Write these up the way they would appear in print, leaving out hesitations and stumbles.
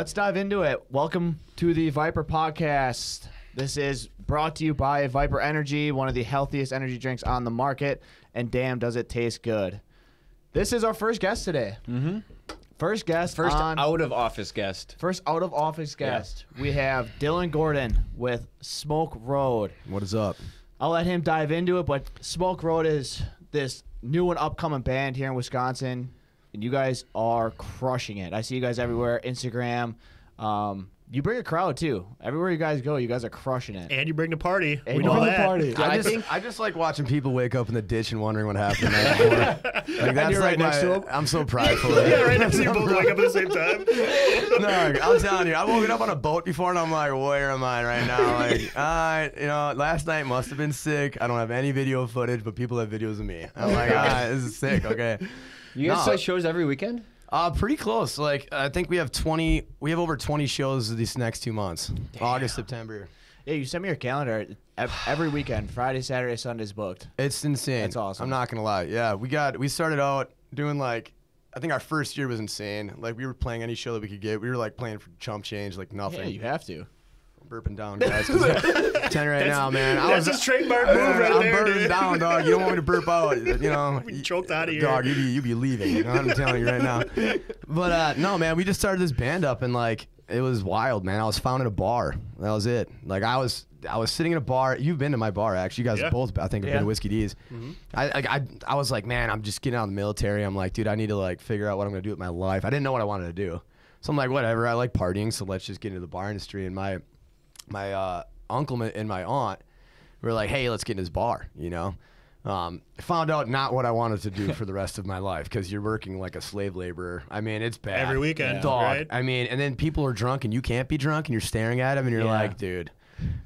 let's dive into it. Welcome to the Viper Podcast. This is brought to you by Viper Energy, one of the healthiest energy drinks on the market, and damn, does it taste good. This is our first guest today. First guest. First out-of-office guest. First out-of-office guest. Yeah. We have Dylan Gordon with Smoke Road. What is up? I'll let him dive into it, but Smoke Road is this new and upcoming band here in Wisconsin, and you guys are crushing it. I see you guys everywhere, Instagram. You bring a crowd, too. Everywhere you guys go, you guys are crushing it. And you bring the party. And we know that. Party. I just like watching people wake up in the ditch and wondering what happened the night before. Like, that's like next to him. I'm so prideful. Yeah, right next to you, both wake up at the same time. No, I'm telling you, I woke up on a boat before, and I'm like, where am I right now? Like, last night must have been sick. I don't have any video footage, but people have videos of me. I'm like, this is sick. Okay. You guys play shows every weekend? Pretty close. Like, I think we have over 20 shows these next 2 months. Damn. August, September. Yeah, you sent me your calendar. Every weekend, Friday, Saturday, Sunday's booked. It's insane. That's awesome. I'm not gonna lie. Yeah, we started out doing like, I think our first year was insane. Like, we were playing any show that we could get. We were like playing for chump change, like nothing. Yeah, you have to. Burping down, guys. Ten right now, man. That's his trademark move right I'm there, burping dude. down, dog. You don't want me to burp out. You know, We choked out of here. dog. You be leaving. You know what I'm telling you right now. But no, man. We just started this band up, and like, it was wild, man. I was found in a bar. That was it. Like, I was sitting in a bar. You've been to my bar, actually. You guys both, I think, have been to Whiskey D's. I was like, man, I'm just getting out of the military. I'm like, dude, I need to like figure out what I'm gonna do with my life. I didn't know what I wanted to do, so I'm like, whatever. I like partying, so let's just get into the bar industry. And my uncle and my aunt were like, hey, let's get in this bar, you know. I found out not what I wanted to do for the rest of my life, because you're working like a slave laborer. I mean, it's bad. Every weekend, dog. right? I mean, and then people are drunk and you can't be drunk, and you're staring at them and you're like, dude,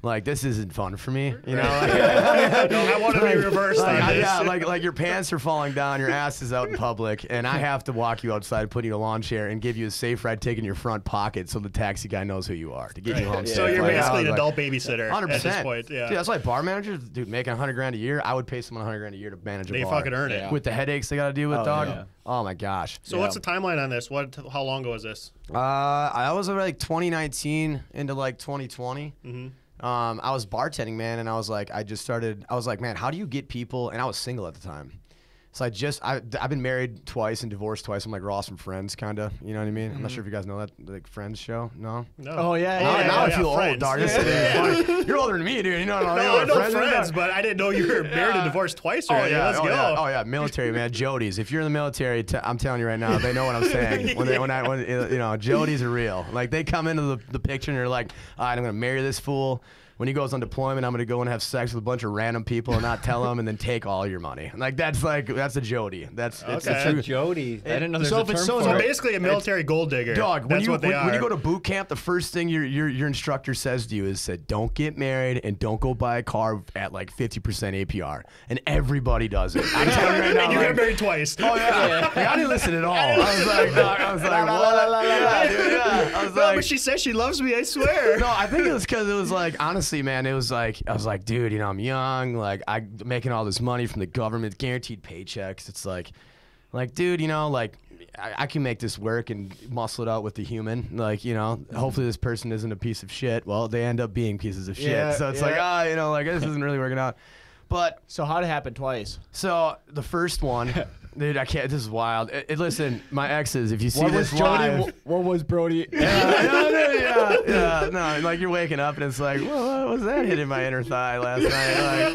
like, this isn't fun for me, you know. I want to be reversed on this. Yeah, like your pants are falling down, your ass is out in public, and I have to walk you outside, put you in a lawn chair, and give you a safe ride ticket in your front pocket so the taxi guy knows who you are to get you home. So you're basically an adult babysitter 100%. at this point. Yeah. Dude, that's like bar managers, dude, making $100,000 a year. I would pay someone $100,000 a year to manage a bar. They fucking earn it. With the headaches they got to deal with, dog. Yeah. Oh my gosh. So what's the timeline on this? How long ago was this? I was like 2019 into like 2020. I was bartending, man, and I was like, man, how do you get people? And I was single at the time. So I've been married twice and divorced twice. I'm like Ross from Friends, kind of. You know what I mean? I'm not sure if you guys know that, like, Friends show. No? No. Oh, yeah. Now I feel Friends. old, dog. Funny. You're older than me, dude. You know what I know Friends, but I didn't know you were married and divorced twice already. Let's go. Oh, yeah. Military, man. Jodies. If you're in the military, I'm telling you right now, they know what I'm saying. When Jodies are real. Like, they come into the picture and they're like, all right, I'm going to marry this fool. When he goes on deployment, I'm going to go and have sex with a bunch of random people and not tell them, and then take all your money. That's a Jody. It's a true Jody. I didn't know there's a term So for it. basically a military gold digger. Dog, when you go to boot camp, the first thing your instructor says to you is, don't get married and don't go buy a car at like 50% APR. And everybody does it. I'm telling you right now. And you got married twice. Oh, yeah. Like, I didn't listen at all. I was like, what? But she says she loves me, I swear. No, I think it was because it was like, honestly, man, it was like, I was like, dude, you know, I'm young, like, I'm making all this money from the government, guaranteed paychecks. It's like, dude, you know, like, I can make this work and muscle it out with the human. Like, you know, hopefully this person isn't a piece of shit. Well, they end up being pieces of shit. Yeah, so it's like, you know, like, this isn't really working out. But so how'd it happen twice? So the first one, dude, I can't. This is wild. Listen, my exes, if you see What this was Jody? live, What was Brody? no, like, you're waking up and it's like, well, what was that hitting my inner thigh last night?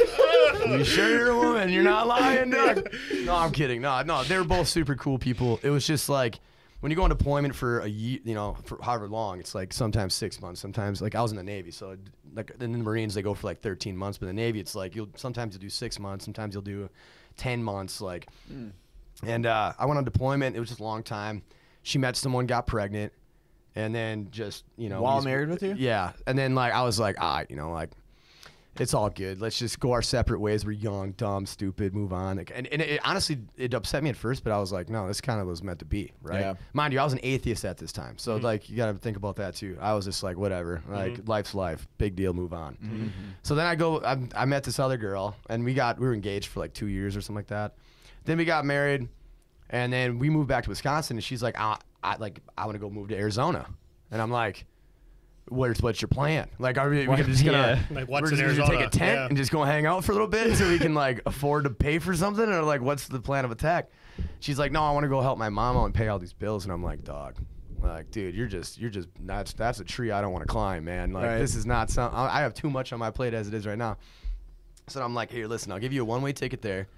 Like, you sure you're a woman? You're not lying, dude. No, I'm kidding. No, they were both super cool people. It was just like, when you go on deployment for a year, you know, for however long, it's like sometimes 6 months, sometimes, like, I was in the Navy, so like in the Marines they go for like 13 months, but in the Navy it's like sometimes you'll do 6 months, sometimes you'll do 10 months, like. And I went on deployment. It was just a long time. She met someone, got pregnant, and then just, you know. While married with you? Yeah, and then like I was like, you know, like, it's all good. Let's just go our separate ways. We're young, dumb, stupid, move on. Like, and it honestly, it upset me at first, but I was like, no, this kind of was meant to be, right? Yeah. Mind you, I was an atheist at this time. So, like, you got to think about that, too. I was just like, whatever. Like, life's life. Big deal, move on. So then I met this other girl, and we were engaged for like 2 years or something like that. Then we got married, and then we moved back to Wisconsin, and she's like, I want to go move to Arizona. And I'm like, what's your plan? Like, are we just gonna Like, what's we're in just gonna take Arizona? a tent Yeah. and just go hang out for a little bit so we can like afford to pay for something, or like what's the plan of attack? She's like, no, I want to go help my mom out and pay all these bills. And I'm like, dog, like, dude, you're just that's a tree I don't want to climb, man. Like, this is not something. I have too much on my plate as it is right now. So I'm like, here, listen, I'll give you a one-way ticket there,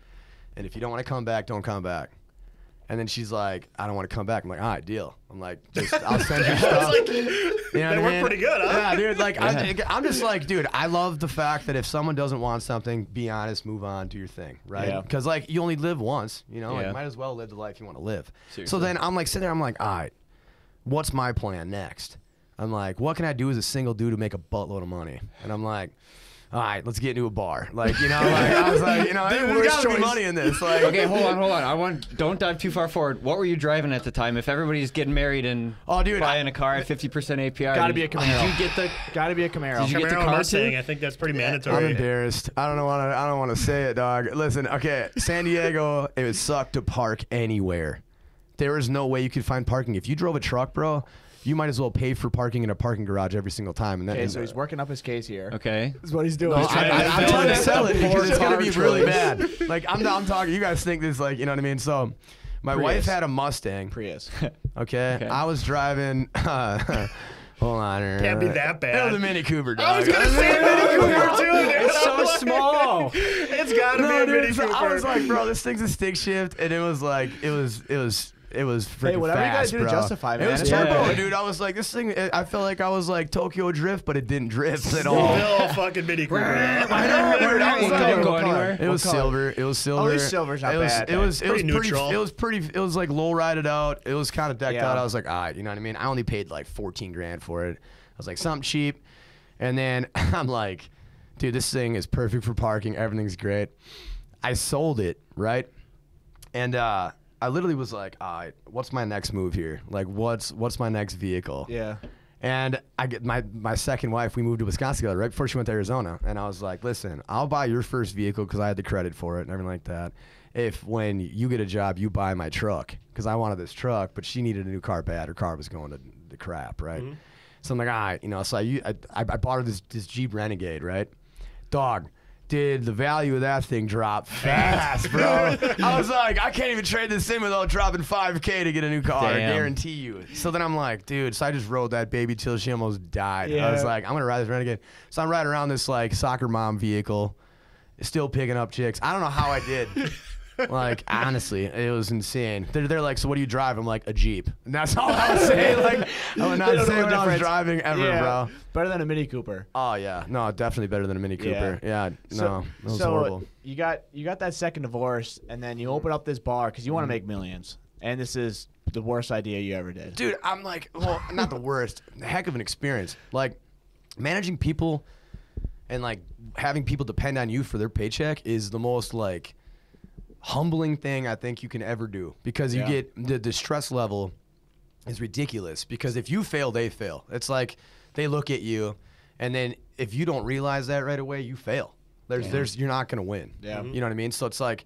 and if you don't want to come back, don't come back. And then she's like, I don't want to come back. I'm like, all right, deal. I'm like, I'll send you stuff. Like, You know that what I worked mean? pretty good, huh? Yeah, dude. Like, I'm just like, dude, I love the fact that if someone doesn't want something, be honest, move on, do your thing, right? Yeah. Because like, you only live once, you know. Yeah. Like, might as well live the life you want to live. Seriously. So then I'm like sitting there, I'm like, all right, what's my plan next? I'm like, what can I do as a single dude to make a buttload of money? And I'm like, all right, let's get into a bar. Like, you know, like, I was like, you know, there's got to be money in this. Like, Okay, hold on. Don't dive too far forward. What were you driving at the time? If everybody's getting married and buying a car at 50% APR, Gotta be a Camaro. Did you get the? Gotta be a Camaro. Did you get the Camaro car Mustang, too? I think that's pretty I'm mandatory. embarrassed. I don't want to say it, dog. Listen, okay, San Diego, it would suck to park anywhere. There is no way you could find parking. If you drove a truck, bro, you might as well pay for parking in a parking garage every single time. And that, Okay, so he's working up his case here. Okay. This is what he's doing. No, He's trying to I'm fill trying to it. sell it because it's gonna be Car really choice. bad. Like, I'm talking. You guys think this, like, you know what I mean? So, my wife Prius. had a Mustang. Prius. Okay, Okay. I was driving. Hold on. Can't be that bad. It was a Mini Cooper, dog. I was gonna say Mini Cooper too. Dude. It's so small. It's gotta be No, a Mini dude, Cooper. so I was like, bro, this thing's a stick shift, and it was like, it was freaking whatever you fast, gotta do to bro. justify, man. It was It's turbo, fine. dude. I was like, this thing. I felt like I was like Tokyo Drift, but it didn't drift at all. Still fucking Mini Cooper. I know, dude. I was It like, couldn't go what color? anywhere. it was What color? silver. It was silver. At least silver's not it was, bad. It was Pretty pretty neutral. It was like low rided out. It was kind of decked Yeah. out. I was like, all right, you know what I mean? I only paid like 14 grand for it. I was like, something cheap. And then I'm like, dude, this thing is perfect for parking. Everything's great. I sold it, right? And I literally was like, all right, what's my next move here? Like, what's my next vehicle? Yeah. And I get my second wife, we moved to Wisconsin together right before she went to Arizona. And I was like, listen, I'll buy your first vehicle because I had the credit for it and everything like that. If when you get a job, you buy my truck because I wanted this truck, but she needed a new car bad. Her car was going to the crap, right? Mm-hmm. So I'm like, all right, you know, so I bought her this Jeep Renegade, right? Dog. Did the value of that thing drop fast, bro? I was like, I can't even trade this in without dropping $5K to get a new car. I Damn. guarantee you. So then I'm like, dude. So I just rode that baby till she almost died. I Yeah. was like, I'm gonna ride this Renegade. So I'm riding around this like soccer mom vehicle, still picking up chicks. I don't know how I did. Like, honestly, it was insane. They're like, so what do you drive? I'm like, a Jeep. And that's all I was saying. Like, I would not They don't say know what the I was difference. driving ever, Yeah. bro. Better than a Mini Cooper. Oh yeah, no, definitely better than a Mini Cooper. Yeah, no, that was horrible. you got that second divorce, and then you open up this bar because you want to make millions, and this is the worst idea you ever did. Dude, I'm like, well, not the worst. Heck of an experience. Like, managing people and like having people depend on you for their paycheck is the most like humbling thing I think you can ever do because you Yeah. get the stress level is ridiculous because if you fail, they fail. It's like they look at you, and then if you don't realize that right away, you fail. You're not gonna win. Yeah. You know what I mean? So it's like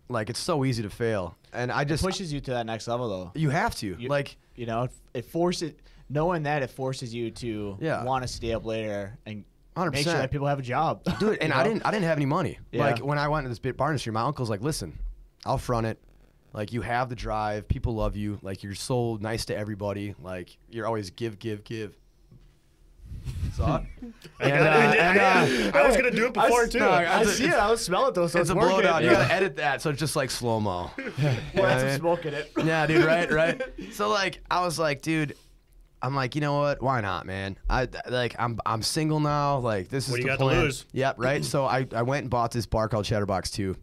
it's so easy to fail, and I just Pushes you to that next level, though. you have to like. You know, it forces knowing that it forces you to Yeah. want to stay up later and 100%. make sure that people have a job. Dude, and You I know? didn't have any money. Yeah. Like when I went to this bit bar industry, my uncle's like, listen, I'll front it. Like you have the drive, people love you. Like you're so nice to everybody. Like you're always give. Saw it? I was gonna do it before too. I see it. I was smelling it though. So it's a working. blowdown. You gotta edit that, so it's just like slow mo. Well, some smoke in it. Yeah, dude. Right. So like, I was like, dude. I'm like, you know what? Why not, man? I'm single now. Like this is What do you the got to plan. lose? Yep, right. So I went and bought this bar called Chatterbox 2.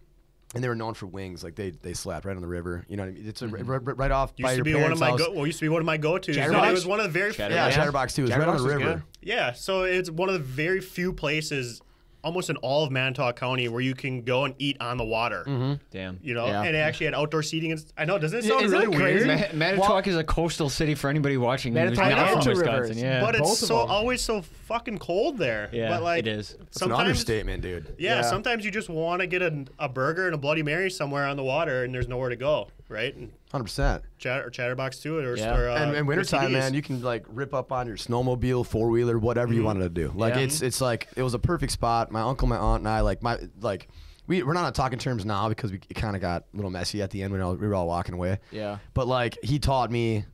And they were known for wings, like they slapped right on the river. You know what I mean? It's right off by Used your to be one of parents' my house. used to be one of my go-tos. Chatterbox? It was one of the very Yeah, Chatterbox 2 is right on Chatterbox the was river. good. Yeah, so it's one of the very few places, almost in all of Manitowoc County, where you can go and eat on the water. Damn. You know, Yeah. and it actually had outdoor seating. I know, doesn't it sound Is really that weird? crazy? Manitowoc is a coastal city for anybody watching who's Manitowoc not and from Two Wisconsin. Rivers. Yeah. But Both it's of so them. always so fucking cold there. Yeah, but like, it is. It's an sometimes, understatement, dude. yeah, Yeah. sometimes you just want to get a burger and a Bloody Mary somewhere on the water, and there's nowhere to go. right? 100%. Chatterbox too, or and wintertime, man, you can like rip up on your snowmobile, 4-wheeler, whatever you wanted to do. Like it's like it was a perfect spot. My uncle, my aunt, and I we're not on talking terms now because it kind of got a little messy at the end when we were all walking away. Yeah. But like he taught me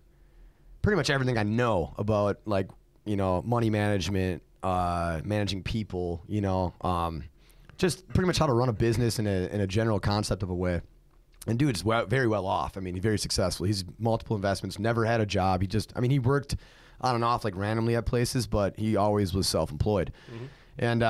pretty much everything I know about like money management, managing people, just pretty much how to run a business in a general concept of a way. And dude's very well off. I mean, he's very successful. He's multiple investments, never had a job. He worked on and off like randomly at places, but he always was self-employed. And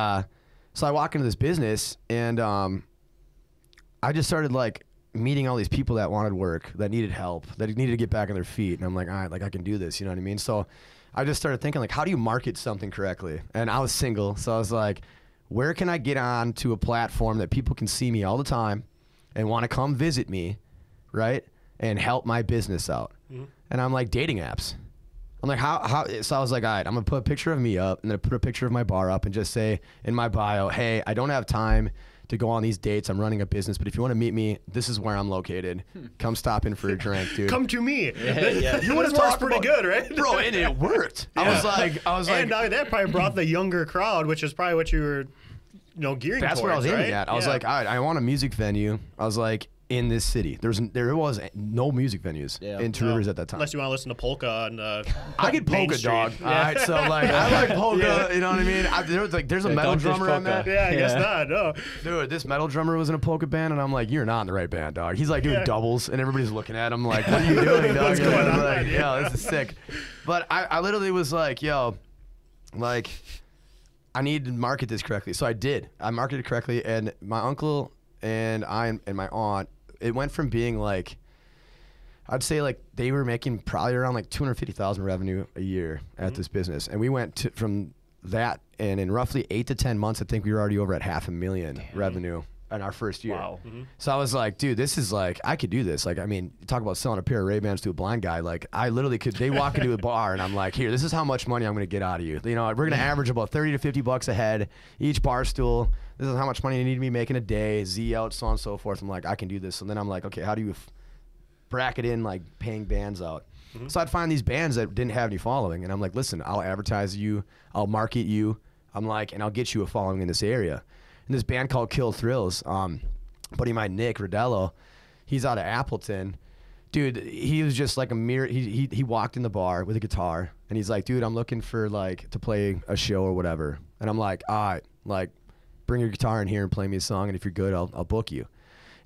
so I walk into this business and I just started like meeting all these people that wanted work, that needed help, that needed to get back on their feet. And I'm like, all right, like I can do this. You know what I mean? So I just started thinking like, how do you market something correctly? And I was single. So I was like, where can I get on to a platform that people can see me all the time and want to come visit me, right? And help my business out. And I'm like, dating apps. I'm like, how? So I was like, all right, I'm going to put a picture of me up and then put a picture of my bar up and just say in my bio, hey, I don't have time to go on these dates. I'm running a business, but if you want to meet me, this is where I'm located. Come stop in for a drink, dude. Come to me. Yeah. You would have talked pretty good, right? Bro, and it worked. I was like, and that probably brought the younger crowd, which is probably what you were, gearing that's towards, where I was aiming right? at. I was like, all right, I want a music venue. I was like, in this city. There was no music venues in Two Rivers at that time. Unless you want to listen to polka on I get polka, dog. All right, so like I like polka. You know what I mean? There's a metal drummer on that. Yeah, I guess not. No, dude, this metal drummer was in a polka band, and I'm like, you're not in the right band, dog. He's like doing doubles, and everybody's looking at him like, what are you doing, dog? What's going on? Like, yo, this is sick. But I literally was like, yo, like I need to market this correctly. So I did. I marketed it correctly, and my uncle and I and my aunt. It went from being like, I'd say like they were making probably around like 250,000 revenue a year at this business, and we went from that, and in roughly 8 to 10 months, I think we were already over at $500,000 revenue in our first year. Wow. So I was like, dude, this is like, I could do this. Like, I mean, talk about selling a pair of Ray-Bans to a blind guy. Like, I literally could. They walk into a bar, and I'm like, here, this is how much money I'm going to get out of you. We're going to average about 30 to 50 bucks a head each bar stool. This is how much money you need to be making a day, Z out, so on and so forth. I'm like, I can do this. And then I'm like, okay, how do you bracket in like paying bands out? So I'd find these bands that didn't have any following, and I'm like, listen, I'll advertise you, I'll market you, I'm like, and I'll get you a following in this area. And this band called Kill Thrills, buddy of mine, Nick Rodello, he's out of Appleton. Dude, he was just like a mirror. He walked in the bar with a guitar, and he's like, dude, I'm looking for like to play a show or whatever. And I'm like, all right, like, bring your guitar in here and play me a song, and if you're good, I'll book you.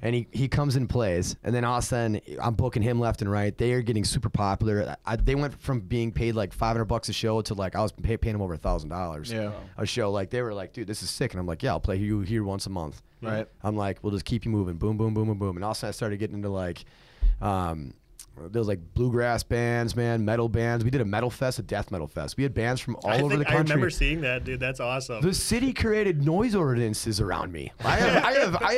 And he comes and plays, and then all of a sudden, I'm booking him left and right. They are getting super popular. They went from being paid like $500 a show to like I was paying them over $1,000 a show. Like they were like, dude, this is sick. And I'm like, yeah, I'll play you here once a month. Right. I'm like, we'll just keep you moving. Boom, boom, boom, boom, boom. And all of a sudden, I started getting into like, there was like bluegrass bands, man, metal bands. We did a metal fest, a death metal fest. We had bands from all over the country. I remember seeing that, dude. That's awesome. The city created noise ordinances around me. I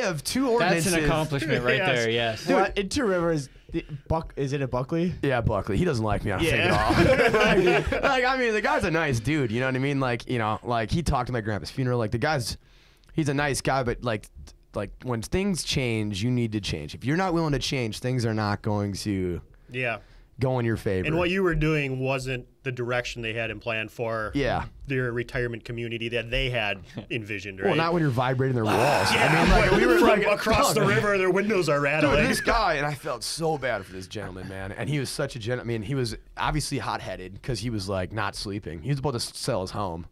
have 2 ordinances. That's an accomplishment right there. Yes. Dude, in Two Rivers, is it a Buckley? Yeah, Buckley. He doesn't like me, I don't think at all. like, I mean, the guy's a nice dude. You know what I mean? Like, like he talked to my grandpa's funeral. Like he's a nice guy, but like when things change, you need to change. If you're not willing to change, things are not going to go in your favor. And what you were doing wasn't the direction they had in plan for their retirement community that they had envisioned, right? Well, not when you're vibrating their walls. Yeah, I mean, like we were from like across the river, their windows are rattling. Dude, this guy, and I felt so bad for this gentleman, man. And he was such a gentleman. I mean, he was obviously hot-headed because he was like not sleeping. He was about to sell his home.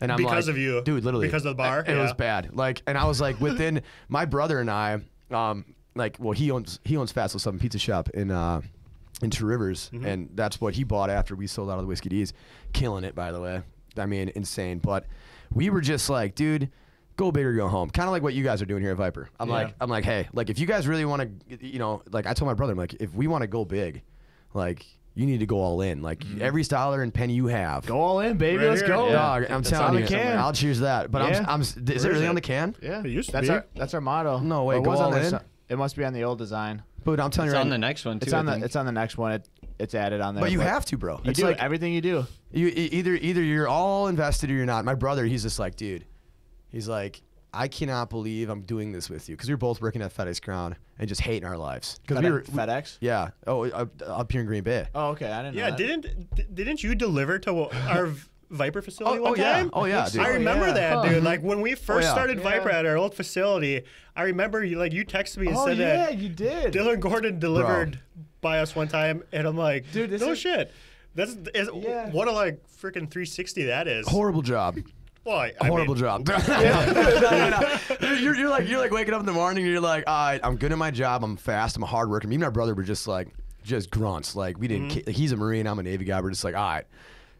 And I'm because like, of you, dude, literally because of the bar. It was bad. Like, and I was like, within my brother and I, like, well, he owns Fast's Southern Pizza Shop in Two Rivers, and that's what he bought after we sold out of the Whiskey D's, killing it, by the way. I mean, insane. But we were just like, dude, go big or go home. Kind of like what you guys are doing here at Viper. I'm like, hey, like if you guys really want to, like I told my brother, I'm like, if we want to go big, like. You need to go all in. Like every dollar and penny you have. Go all in, baby. Let's go. Dog, I'm telling you. Can. I'll choose that. But is it really on the can? Yeah. It used to be. That's our motto. No, wait. Go all in. It must be on the old design. But I'm telling you, it's on the next one too. It's on the next one. It's added on there. But you have to, bro. It's like everything you do. You either you're all invested or you're not. My brother, he's just like, dude. He's like, I cannot believe I'm doing this with you because we were both working at FedEx Ground and just hating our lives. Because FedEx? Yeah. Oh, up here in Green Bay. Oh, okay. I didn't know that. Didn't you deliver to our Viper facility one time? Oh yeah, dude. I remember that, dude. Like when we first started Yeah. Viper at our old facility, I remember you texted me and said that you did. Dylan Gordon delivered by us one time, and I'm like, dude, no shit. What a freaking 360 that is. Horrible job. Well, Horrible job. No. You're like waking up in the morning and you're like, all right, I'm good at my job. I'm fast. I'm a hard worker. Me and my brother were just grunts. Like we didn't. He's a Marine. I'm a Navy guy. We're just like, all right,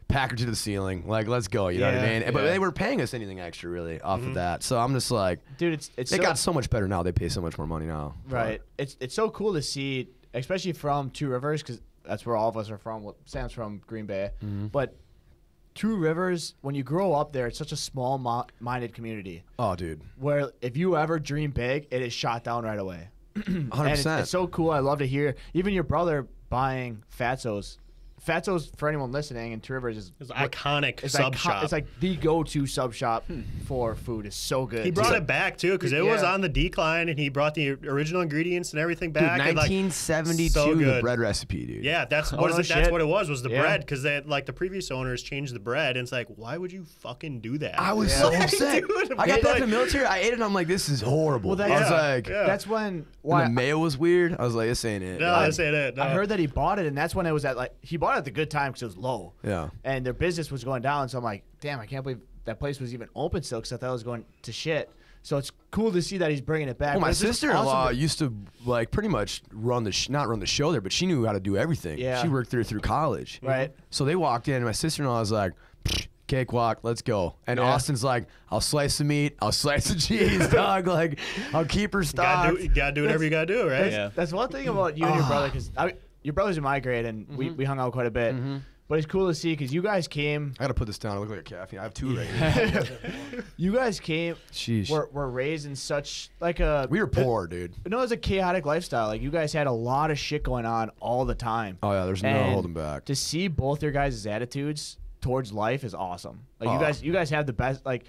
pack her to the ceiling. Like let's go. You know what I mean? But they weren't paying us anything extra really off of that. So I'm just like, dude, it got so much better now. They pay so much more money now. Right. It's so cool to see, especially from Two Rivers, because that's where all of us are from. Sam's from Green Bay, but Two Rivers, when you grow up there, it's such a small-minded community. Oh, dude. Where if you ever dream big, it is shot down right away. 100%. It's so cool. I love to hear. Even your brother buying Fatso's. Fatso's, for anyone listening, in Two Rivers is iconic sub shop. It's like the go-to sub shop for food. It's so good. He brought it back too because it was on the decline, and he brought the original ingredients and everything back. Dude, 1972, so the bread recipe, dude. Yeah, that's what it was the bread, because they the previous owners changed the bread, and it's like, why would you fucking do that? I was so upset. Dude, I got back from the military. I ate it. And I'm like, this is horrible. Well, I was like, that's when the mayo was weird. I was like, this ain't it. No, this ain't it. No. I heard that he bought it, and that's when it was he bought it at the good time because it was low. Yeah. And their business was going down, so I'm like, damn, I can't believe that place was even open still because I thought it was going to shit. So it's cool to see that he's bringing it back. Well, my But it's just sister-in-law awesome used to pretty much not run the show there, but she knew how to do everything. Yeah. She worked through college. Right. So they walked in, and my sister-in-law was like, cakewalk, let's go. And Austin's like, I'll slice the meat, I'll slice the cheese, dog. Like, I'll keep her stocked. You gotta do whatever you gotta do, right? That's one thing about you and your brother, because your brother's in my grade, and we hung out quite a bit. But it's cool to see because you guys came. I gotta put this down. I look like a caffeine. I have two right here. You guys came. Sheesh. Were raised in such a. We were poor, dude. No, it was a chaotic lifestyle. Like you guys had a lot of shit going on all the time. Oh yeah, there's no holding back. To see both your guys' attitudes towards life is awesome. Like you guys have the best. Like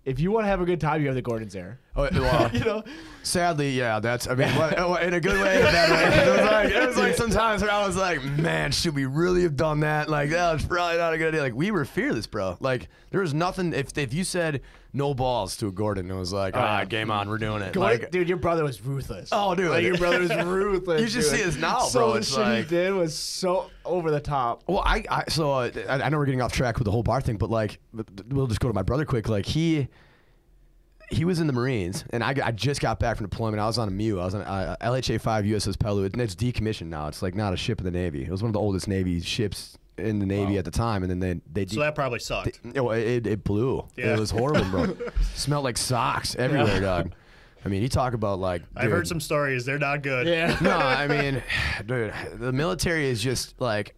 if you want to have a good time, you have the Gordons there. Oh, well, you know. Sadly, yeah, that's. I mean, in a good way, in a bad way. It was like sometimes where I was like, man, should we really have done that? Like that was probably not a good idea. Like we were fearless, bro. Like there was nothing. If you said no balls to a Gordon, it was like, all right, game on, we're doing it. Like, dude, your brother was ruthless. Oh, dude, like, your brother was ruthless. You should see this now, bro. So the it's shit like he did was so over the top. Well, I know we're getting off track with the whole bar thing, but like, we'll just go to my brother quick. Like he was in the Marines, and I just got back from deployment. I was on a MEU. I was on LHA-5 USS Pellew, and it's decommissioned now. It's like not a ship in the Navy. It was one of the oldest Navy ships in the Navy at the time, and then they so that probably sucked. It blew. Yeah. It was horrible, bro. Smelled like socks everywhere, dog. I mean, you talk about like. Dude, I've heard some stories. They're not good. Yeah. No, I mean, dude, the military is just like.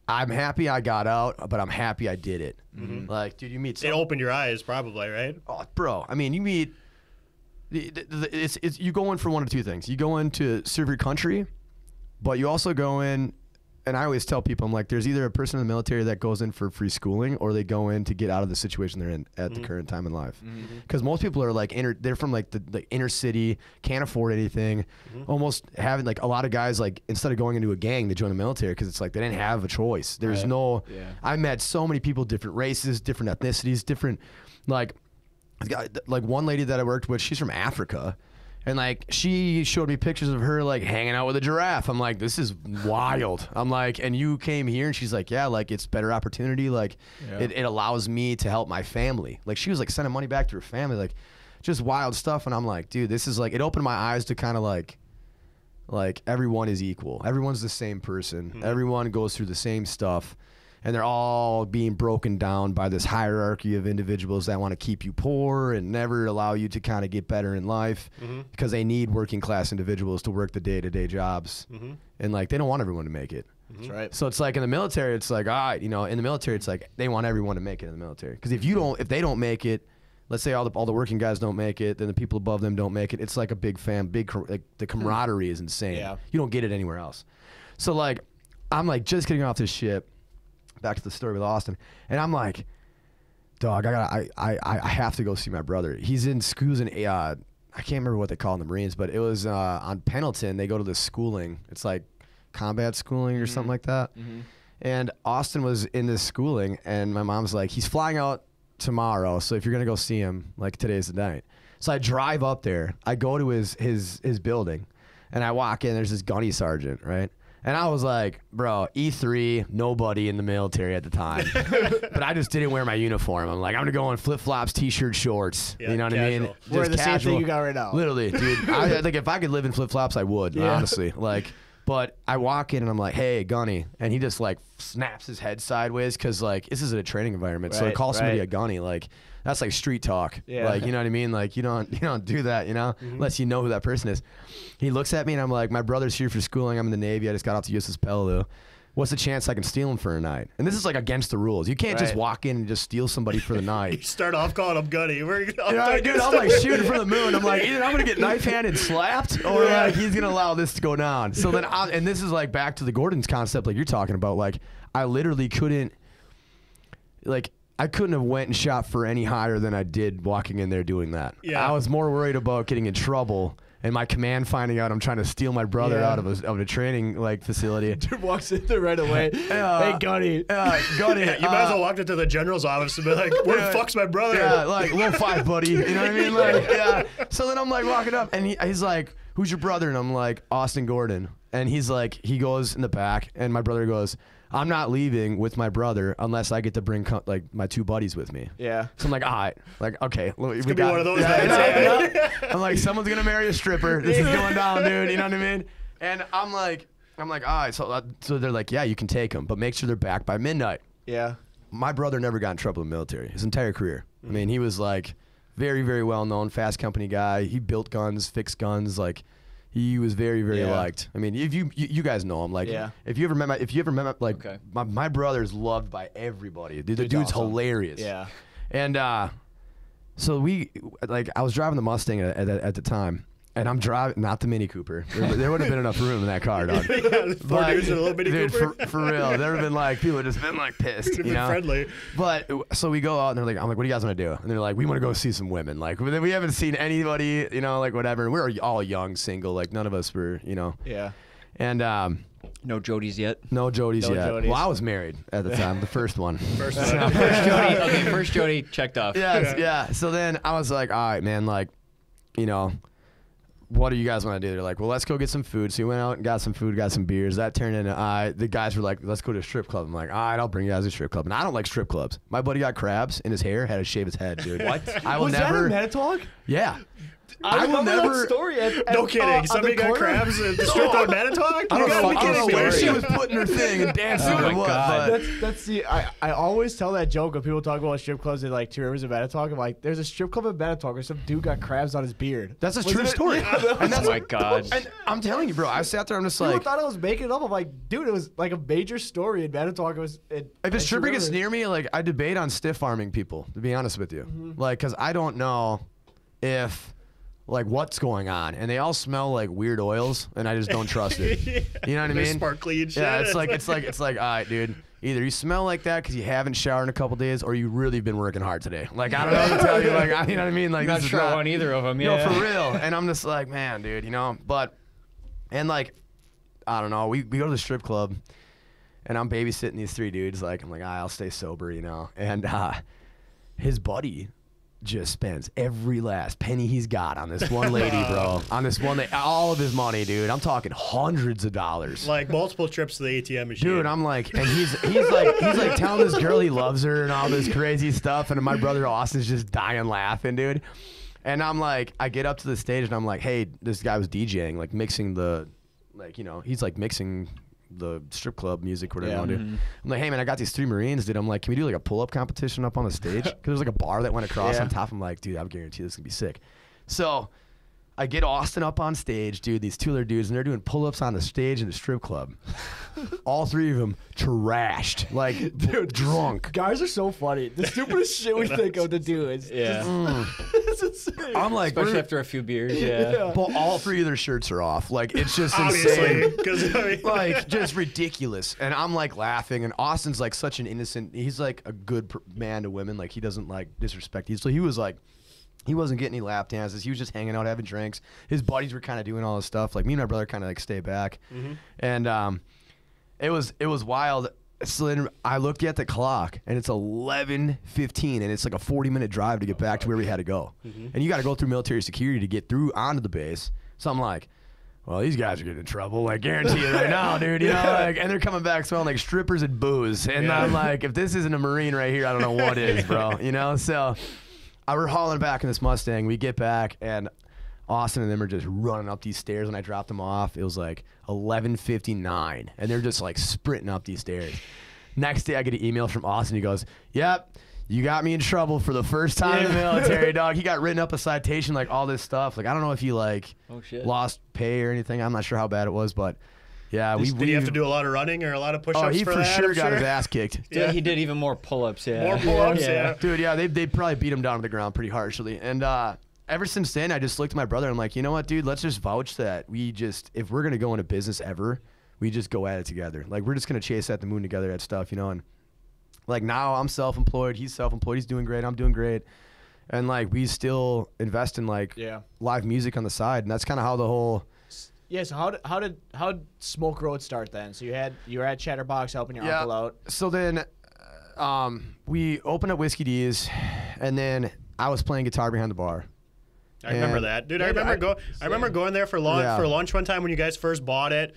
I'm happy I got out, but I'm happy I did it. Like, dude, you meet. It opened your eyes, probably, right? Oh, bro. I mean, you meet. It's you go in for one of two things. You go in to serve your country, but you also go in. And I always tell people, I'm like, there's either a person in the military that goes in for free schooling, or they go in to get out of the situation they're in at the current time in life. Because most people are like, they're from like the inner city, can't afford anything, almost having like a lot of guys like instead of going into a gang, they join the military because it's like they didn't have a choice. There's no. Yeah. I met so many people, different races, different ethnicities, different like one lady that I worked with, she's from Africa. And like she showed me pictures of her like hanging out with a giraffe. I'm like, this is wild. I'm like, and you came here, and she's like, yeah, like it's better opportunity. Like it allows me to help my family. Like she was like sending money back to her family, like just wild stuff. And I'm like, dude, this is like, it opened my eyes to kind of like everyone is equal. Everyone's the same person. Everyone goes through the same stuff. And they're all being broken down by this hierarchy of individuals that want to keep you poor and never allow you to kind of get better in life because they need working class individuals to work the day-to-day jobs. And like, they don't want everyone to make it. That's right. So it's like in the military, it's like, all right, you know, in the military, it's like they want everyone to make it in the military. Because if they don't make it, let's say all the working guys don't make it, then the people above them don't make it. It's like a like the camaraderie is insane. Yeah. You don't get it anywhere else. So like, I'm like just getting off this ship. Back to the story with Austin, and I'm like, dog, I have to go see my brother. He's in schools in I can't remember what they call in the Marines, but it was on Pendleton. They go to this schooling. It's like combat schooling or something like that. And Austin was in this schooling, and my mom's like, he's flying out tomorrow, so if you're gonna go see him, like, today's the night. So I drive up there. I go to his building, and I walk in. There's this gunny sergeant, right? And I was like, bro, E3, nobody in the military at the time. But I just didn't wear my uniform. I'm like, I'm going to go in flip-flops, T-shirt, shorts. Yeah, you know what I mean? Just we're the casual. same thing you got right now. Literally, dude. I think if I could live in flip-flops, I would, honestly. Like, but I walk in, and I'm like, hey, gunny. And he just, like, snaps his head sideways because, like, this is a training environment. So to call somebody a gunny, like, that's like street talk. Like, you know what I mean? Like, you don't do that, you know, unless you know who that person is. He looks at me, and I'm like, my brother's here for schooling. I'm in the Navy. I just got off the USS Peleliu. What's the chance I can steal him for a night? And this is like against the rules. You can't just walk in and just steal somebody for the night. You start off calling him Gunny. Dude, I'm like shooting for the moon. I'm like, either I'm gonna get knife-handed slapped, or like he's gonna allow this to go down. So then, and this is like back to the Gordon's concept, like you're talking about. Like, I literally couldn't, like, I couldn't have went and shot for any higher than I did walking in there doing that. I was more worried about getting in trouble and my command finding out I'm trying to steal my brother out of a training like facility. Dude walks in there right away. Hey, Gunny. Gunny. You might as well walk into the general's office and be like, where the fuck's my brother? Yeah, like, low five, buddy. You know what I mean? Like, yeah. So then I'm like walking up, and he's like, who's your brother? And I'm like, Austin Gordon. And he's like, he goes in the back, and my brother goes, I'm not leaving with my brother unless I get to bring like my two buddies with me. Yeah. So I'm like, all right, like, okay, we Could be got one of those nights. nights. I'm like, someone's gonna marry a stripper. This is going down, dude. You know what I mean? And I'm like, all right. So they're like, yeah, you can take them, but make sure they're back by midnight. Yeah. My brother never got in trouble in the military his entire career. I mean, he was like very, very well known, fast company guy. He built guns, fixed guns, like. He was very, very liked. I mean, if you guys know him, like, if you ever met like, my brother's loved by everybody. Dude, the dude's awesome. Hilarious. Yeah. And so I was driving the Mustang at the time, and I'm driving, not the Mini Cooper. There would have been enough room in that car, dog. Four dudes in a little Mini Cooper. For real, there have been like people have just been like pissed, you know. Friendly. But so we go out, and they're like, I'm like, what do you guys want to do? And they're like, we want to go see some women. Like, we haven't seen anybody, you know, like whatever. And we're all young, single. Like, none of us were, you know. Yeah. And no Jodies yet. No Jodies yet. Jodies. Well, I was married at the time, the first one. First Jody. Okay, first Jody checked off. Yeah. So then I was like, all right, man, like, you know, what do you guys want to do? They're like, well, let's go get some food. So we went out and got some food, got some beers. That turned into, the guys were like, let's go to a strip club. I'm like, all right, I'll bring you guys to a strip club. And I don't like strip clubs. My buddy got crabs in his hair, had to shave his head, dude. What? I will Was never. that in Manitowoc? Yeah. I will never. That story no kidding. Somebody got crabs at the strip club in Manitowoc? I don't know where she story. was putting her thing and dancing. Oh my or what, God. That's the. I always tell that joke when people talk about strip clubs in like Two Rivers in Manitowoc. I'm like, there's a strip club in Manitowoc where some dude got crabs on his beard. That's a true story. And that's, oh my God. And I'm telling you, bro. I sat there. I'm just People like, thought I was making it up. I'm like, dude, it was like a major story in Manitowoc. It was. if a stripper gets near me, like, I debate on stiff arming people. To be honest with you, like, cause I don't know if. Like, what's going on, and they all smell like weird oils, and I just don't trust it. You know what I mean? Sparkly and shit. Yeah, it's like, all right, dude. Either you smell like that because you haven't showered in a couple days, or you really been working hard today. Like, I don't know what to tell you. Like, you know what I mean? Like, not sure on either of them. Yeah, no, for real. And I'm just like, man, dude, you know. But, and like, I don't know. We go to the strip club, and I'm babysitting these three dudes. Like, I'm like, I'll stay sober, you know. And his buddy just spends every last penny he's got on this one lady, bro. On this one lady, all of his money, dude. I'm talking hundreds of dollars. Like multiple trips to the ATM machine. Dude, I'm like, and he's like telling this girl he loves her and all this crazy stuff, and my brother Austin's just dying laughing, dude. And I'm like, I get up to the stage and I'm like, hey, this guy was DJing, like mixing the, like, you know, he's like mixing the strip club music, whatever you want to do. I'm like, hey man, I got these three Marines, dude. I'm like, can we do like a pull-up competition up on the stage? Because there's like a bar that went across on top. I'm like, dude, I guarantee this is gonna be sick. So I get Austin up on stage, dude, these two other dudes, and they're doing pull-ups on the stage in the strip club. All three of them trashed, like, dude, drunk. Guys are so funny. The stupidest shit we think of to do is it's insane. I'm like, especially after a few beers, yeah. But all three of their shirts are off. Like, it's just Obviously, insane. 'cause, I mean, Like, just ridiculous. And I'm like laughing, and Austin's like such an innocent, he's like a good man to women. Like, he doesn't like disrespect. So he was like, he wasn't getting any lap dances. He was just hanging out, having drinks. His buddies were kind of doing all this stuff. Like, me and my brother kind of like stay back. And it was wild. So then I looked at the clock, and it's 11:15, and it's like a 40-minute drive to get back to where we had to go. And you got to go through military security to get through onto the base. So I'm like, well, these guys are getting in trouble. Like, guarantee it right now, dude. You know, like, and they're coming back smelling like strippers and booze. And I'm like, if this isn't a Marine right here, I don't know what is, bro. You know, so I were hauling back in this Mustang. We get back, and Austin and them are just running up these stairs. When I dropped them off, it was like 11:59, and they're just like sprinting up these stairs. Next day, I get an email from Austin. He goes, "Yep, you got me in trouble for the first time in the military, dog." He got written up a citation, like all this stuff. Like, I don't know if he like lost pay or anything. I'm not sure how bad it was, but yeah, did he have to do a lot of running or a lot of push-ups? Oh, he for that, sure got his ass kicked. Yeah, he did even more pull-ups. Yeah, more pull-ups. Yeah. Dude, yeah, they probably beat him down to the ground pretty harshly. And ever since then, I just looked at my brother and I'm like, you know what, dude? Let's just vouch that if we're gonna go into business ever, we just go at it together. Like, we're just gonna chase at the moon together at stuff, you know. And like, now I'm self-employed, he's self-employed, he's doing great, I'm doing great, and like, we still invest in like live music on the side, and that's kind of how the whole. Yeah, so how did Smoke Road start then? So you were at Chatterbox helping your uncle out. So then we opened up Whiskey D's, and then I was playing guitar behind the bar. I remember that, dude. I remember going there for lunch one time when you guys first bought it,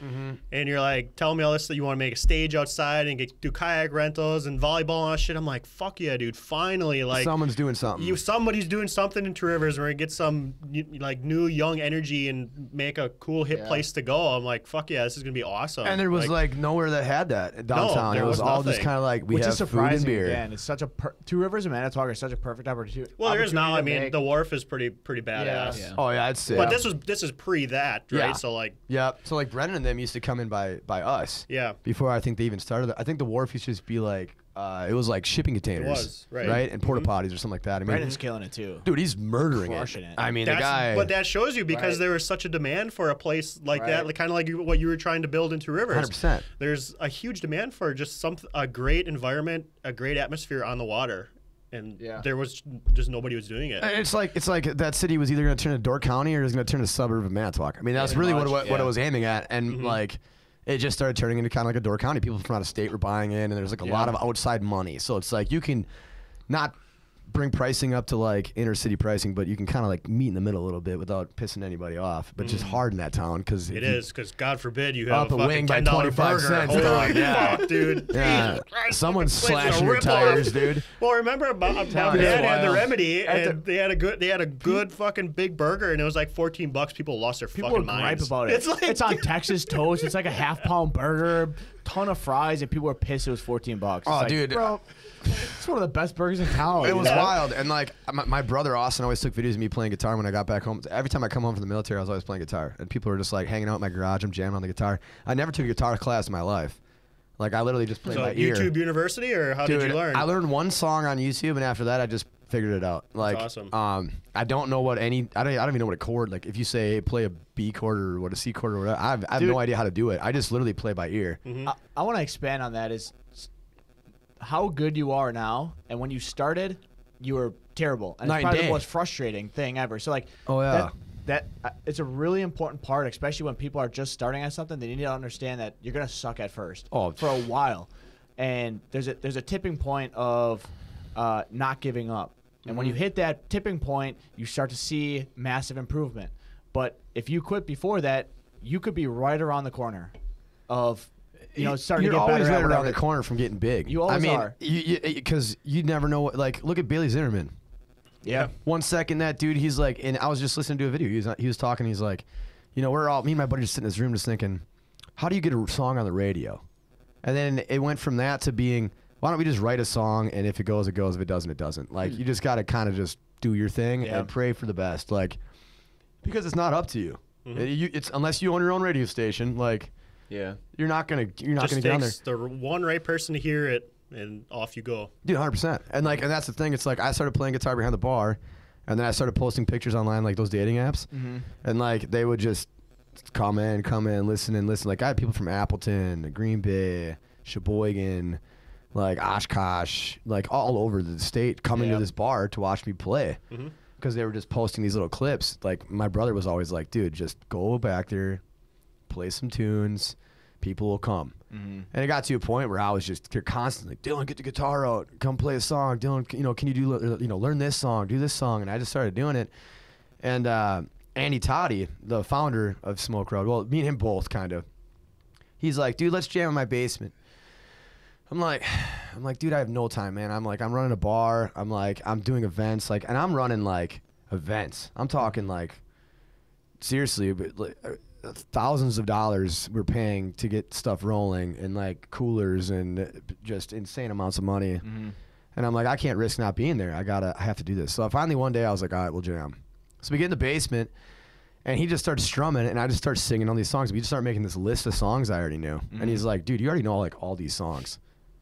and you're like telling me all this that you want to make a stage outside and do kayak rentals and volleyball and all that shit. I'm like, fuck yeah, dude! Finally, like someone's doing something. Somebody's doing something in Two Rivers. We're gonna get some like new young energy and make a cool hip place to go. I'm like, fuck yeah, this is gonna be awesome. And there was like nowhere that had that downtown. No, it was all just kind of like we have food and beer. Again, it's such a Two Rivers and Manitowoc are such a perfect opportunity. Well, there is now. I mean, the wharf is pretty badass. Yeah. Oh yeah. It's sick. But this is pre that, right? Yeah. So like, So like Brennan and them used to come in by us. Yeah. Before I think they even started. I think the wharf used to just be like it was like shipping containers. It was, right. And porta potties or something like that. I mean, Brennan's killing it too. Dude, he's murdering Crushing it. I mean, the guy. But that shows you because there was such a demand for a place like that, like, kind of like what you were trying to build in Two Rivers. 100%. There's a huge demand for just a great environment, a great atmosphere on the water. And there was just nobody was doing it. It's like that city was either going to turn to Door County or it was going to turn to suburb of Manitowoc. I mean, that's really what it was aiming at. And like, it just started turning into kind of like a Door County. People from out of state were buying in, and there's like a lot of outside money. So it's like you can not bring pricing up to like inner city pricing, but you can kind of like meet in the middle a little bit without pissing anybody off. But just hard in that town because because God forbid you have a wing by $10 25 burger. cents. Holy Yeah. fuck, dude. Yeah. Someone's slashing your tires, dude. Well, remember Dad had the Remedy, and they had a good fucking big burger, and it was like $14. People lost their fucking minds. People gripe about it. It's on Texas toast. It's like a half-pound burger, ton of fries, and people were pissed it was $14. Oh, dude. Bro, it's one of the best burgers in town. It was wild. And like my brother Austin always took videos of me playing guitar when I got back home. Every time I come home from the military, I was always playing guitar. And people were just like hanging out in my garage. I'm jamming on the guitar. I never took a guitar class in my life. Like, I literally just played by ear. YouTube University, or how did you learn? I learned one song on YouTube, and after that, I just figured it out. Like, that's awesome. I don't know what I don't even know what a chord. Like, if you say hey, play a B chord or what a C chord or whatever, I have no idea how to do it. I just literally play by ear. I want to expand on that. Is how good you are now, and when you started, you were terrible, and it's probably the most frustrating thing ever. So like, that it's a really important part, especially when people are just starting at something. They need to understand that you're gonna suck at first for a while, and there's a tipping point of not giving up. And when you hit that tipping point, you start to see massive improvement. But if you quit before that, you could be right around the corner of starting to get better. You're always right around the corner from getting big. You always are. Because you never know what. Like, look at Bailey Zinnerman. Yeah. 1 second, that dude, he's like, and I was just listening to a video. He was talking. He's like, we're all, me and my buddy just sitting in this room just thinking, how do you get a song on the radio? And then it went from that to being, why don't we just write a song, and if it goes, it goes. If it doesn't, it doesn't. Like, you just got to kind of just do your thing and pray for the best. Like, Because it's not up to you. It's unless you own your own radio station, like yeah, you're not gonna get on there. Just the one right person to hear it, and off you go. Dude, 100%. And that's the thing. It's like I started playing guitar behind the bar, and then I started posting pictures online, like those dating apps, and like they would just come in, listen. Like I had people from Appleton, Green Bay, Sheboygan, like Oshkosh, like all over the state coming to this bar to watch me play. Because they were just posting these little clips. Like my brother was always like, dude, just go back there, play some tunes, people will come. And it got to a point where I was just constantly, Dylan, get the guitar out, come play a song. Dylan, can you do, learn this song, do this song. And I just started doing it. And Andy Toddy, the founder of Smoke Road, well, me and him both kind of, he's like, dude, let's jam in my basement. I'm like, dude, I have no time, man. I'm running a bar. I'm doing events, and I'm running events. I'm talking seriously, but thousands of dollars we're paying to get stuff rolling, and coolers and just insane amounts of money. And I'm like, I can't risk not being there. I have to do this. So finally one day I was like, all right, we'll jam. So we get in the basement, and he just starts strumming, and I just start singing all these songs. We just start making this list of songs I already knew. And he's like, dude, you already know all these songs.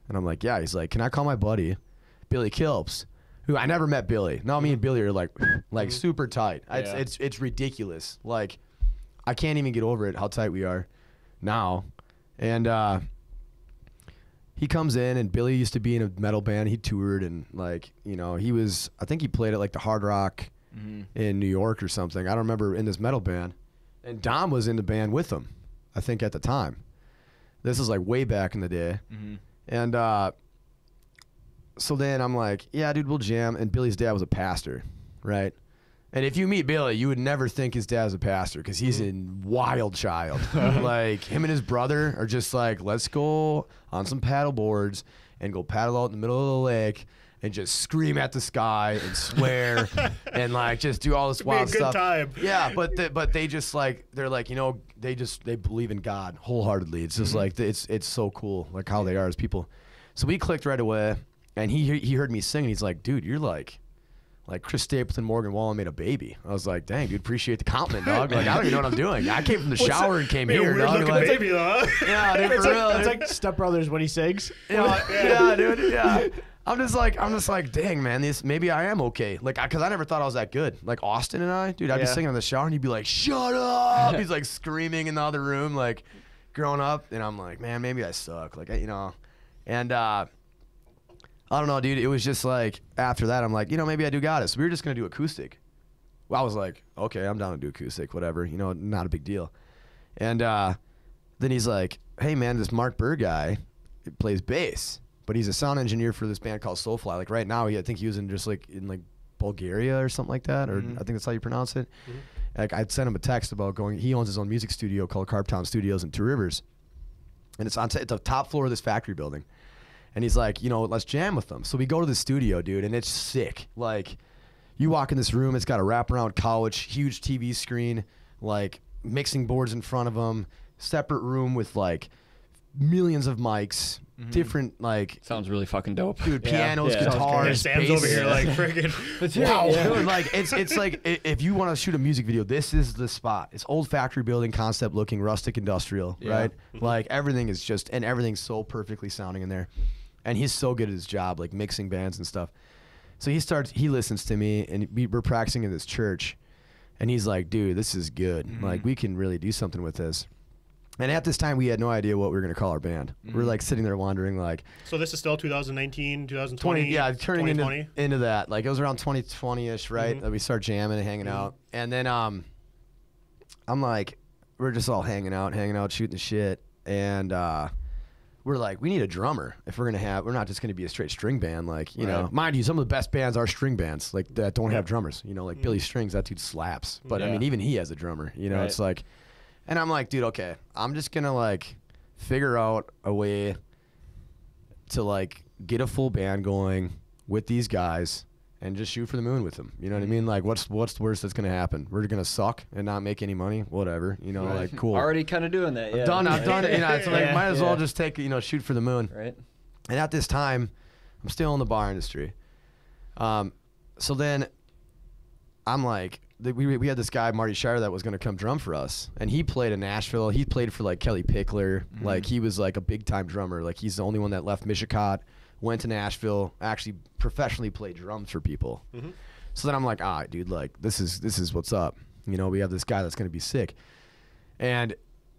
And I'm like, yeah. He's like, can I call my buddy, Billy Kilps, who I never met Billy. Now me and Billy are like super tight. Yeah. It's ridiculous. Like, I can't even get over it how tight we are now. And he comes in, and Billy used to be in a metal band. He toured, and he was, I think he played at the Hard Rock in New York or something. I don't remember, in this metal band. And Dom was in the band with him, I think, at the time. This is way back in the day. And so then I'm like, yeah, dude, we'll jam. And Billy's dad was a pastor, right? And if you meet Billy, you would never think his dad's a pastor, because he's a wild child. Him and his brother are just let's go on some paddle boards and go paddle out in the middle of the lake and just scream at the sky and swear and just do all this wild stuff. Time. Yeah, but they just they're they believe in God wholeheartedly. It's just it's so cool how they are as people. So we clicked right away, and he heard me sing, and he's like, dude, you're like Chris Stapleton, Morgan Wallen made a baby. I was like, dang, dude, appreciate the compliment, dog. I don't even know what I'm doing. I came from the shower and came here, dog. Baby, though. Yeah, dude, for real. It's like Step Brothers when he sings. Yeah, dude, yeah. I'm just like, dang, man, maybe I am okay. Because I never thought I was that good. Austin and I, dude, I'd be singing in the shower, and he'd be like, shut up. He's screaming in the other room, growing up. And I'm like, man, maybe I suck. And I don't know, dude. It was just after that, I'm like, maybe I do got it. So we were just going to do acoustic. Well, I was like, okay, I'm down to do acoustic, whatever. Not a big deal. And then he's like, hey, man, this Mark Burr guy plays bass. But he's a sound engineer for this band called Soulfly. Right now, I think he was in in Bulgaria or something like that, or I think that's how you pronounce it. I'd sent him a text about going. He owns his own music studio called Carptown Studios in Two Rivers, and it's on it's the top floor of this factory building. And he's like, let's jam with them. So we go to the studio, dude, and it's sick. You walk in this room, it's got a wraparound couch, huge TV screen, mixing boards in front of them, separate room with millions of mics. Different sounds really fucking dope. Dude, pianos, guitars, Sam's over here freaking wow. Dude, it's if you want to shoot a music video, this is the spot. It's old factory building concept looking, rustic industrial, right? Everything is and everything's so perfectly sounding in there. And he's so good at his job, mixing bands and stuff. So he listens to me, and we're practicing in this church, and he's like, dude, this is good. We can really do something with this. And at this time, we had no idea what we were going to call our band. We're sitting there wondering, So this is still 2019, 2020? Yeah, turning into that. It was around 2020-ish, right? That we start jamming and hanging out. And then I'm like, we're just all hanging out, shooting the shit. And we're like, we need a drummer if we're not just going to be a straight string band. Mind you, some of the best bands are string bands, that don't have drummers. Billy Strings, that dude slaps. But I mean, even he has a drummer. It's and I'm like, dude, okay, I'm just going to figure out a way to get a full band going with these guys and just shoot for the moon with them. You know what I mean? What's the worst that's going to happen? We're going to suck and not make any money, whatever. Cool. Already kind of doing that. Yeah. I've done it. It's might as well just take, shoot for the moon. Right. And at this time, I'm still in the bar industry. So then I'm like, we had this guy Marty Shire that was gonna come drum for us, and he played in Nashville. He played for like Kelly Pickler. Like he was like a big time drummer. Like he's the only one that left Michigan, went to Nashville, actually professionally played drums for people. So then I'm like, all right, dude, like this is what's up. You know, we have this guy that's gonna be sick, and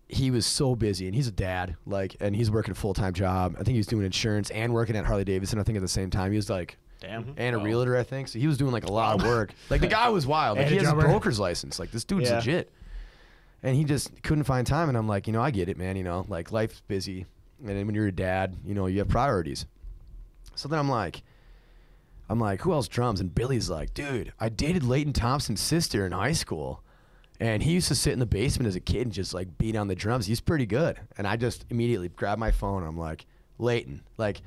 he was so busy, and he's a dad, like, and he's working a full-time job. I think he was doing insurance and working at Harley Davidson. I think at the same time, he was like, and a realtor, I think. So he was doing like a lot of work. Like the guy was wild. Like he has a broker's license. Like this dude's legit. And he just couldn't find time. And I'm like, you know, I get it, man. You know, like life's busy, and then when you're a dad, you know, you have priorities. So then I'm like, who else drums? And Billy's like, dude, I dated Leighton Thompson's sister in high school. And he used to sit in the basement as a kid and just like beat on the drums. He's pretty good. And I just immediately grabbed my phone and I'm like, Leighton. Like,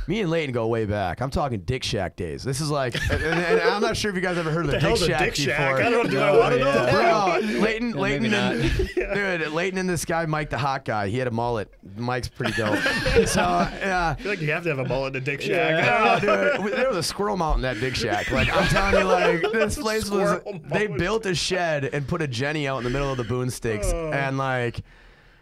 me and Leighton go way back. I'm talking Dick Shack days. This is like, and I'm not sure if you guys ever heard of the Dick Shack before. I don't know. Do I want to know? Bro, Leighton dude, Leighton and this guy, Mike the Hot Guy, he had a mullet. Mike's pretty dope. So, yeah. I feel like you have to have a mullet in a Dick Shack. Yeah, dude, there was a squirrel mount in that Dick Shack. Like, I'm telling you, like, this place was, they built a shed and put a Jenny out in the middle of the boonsticks. And, like,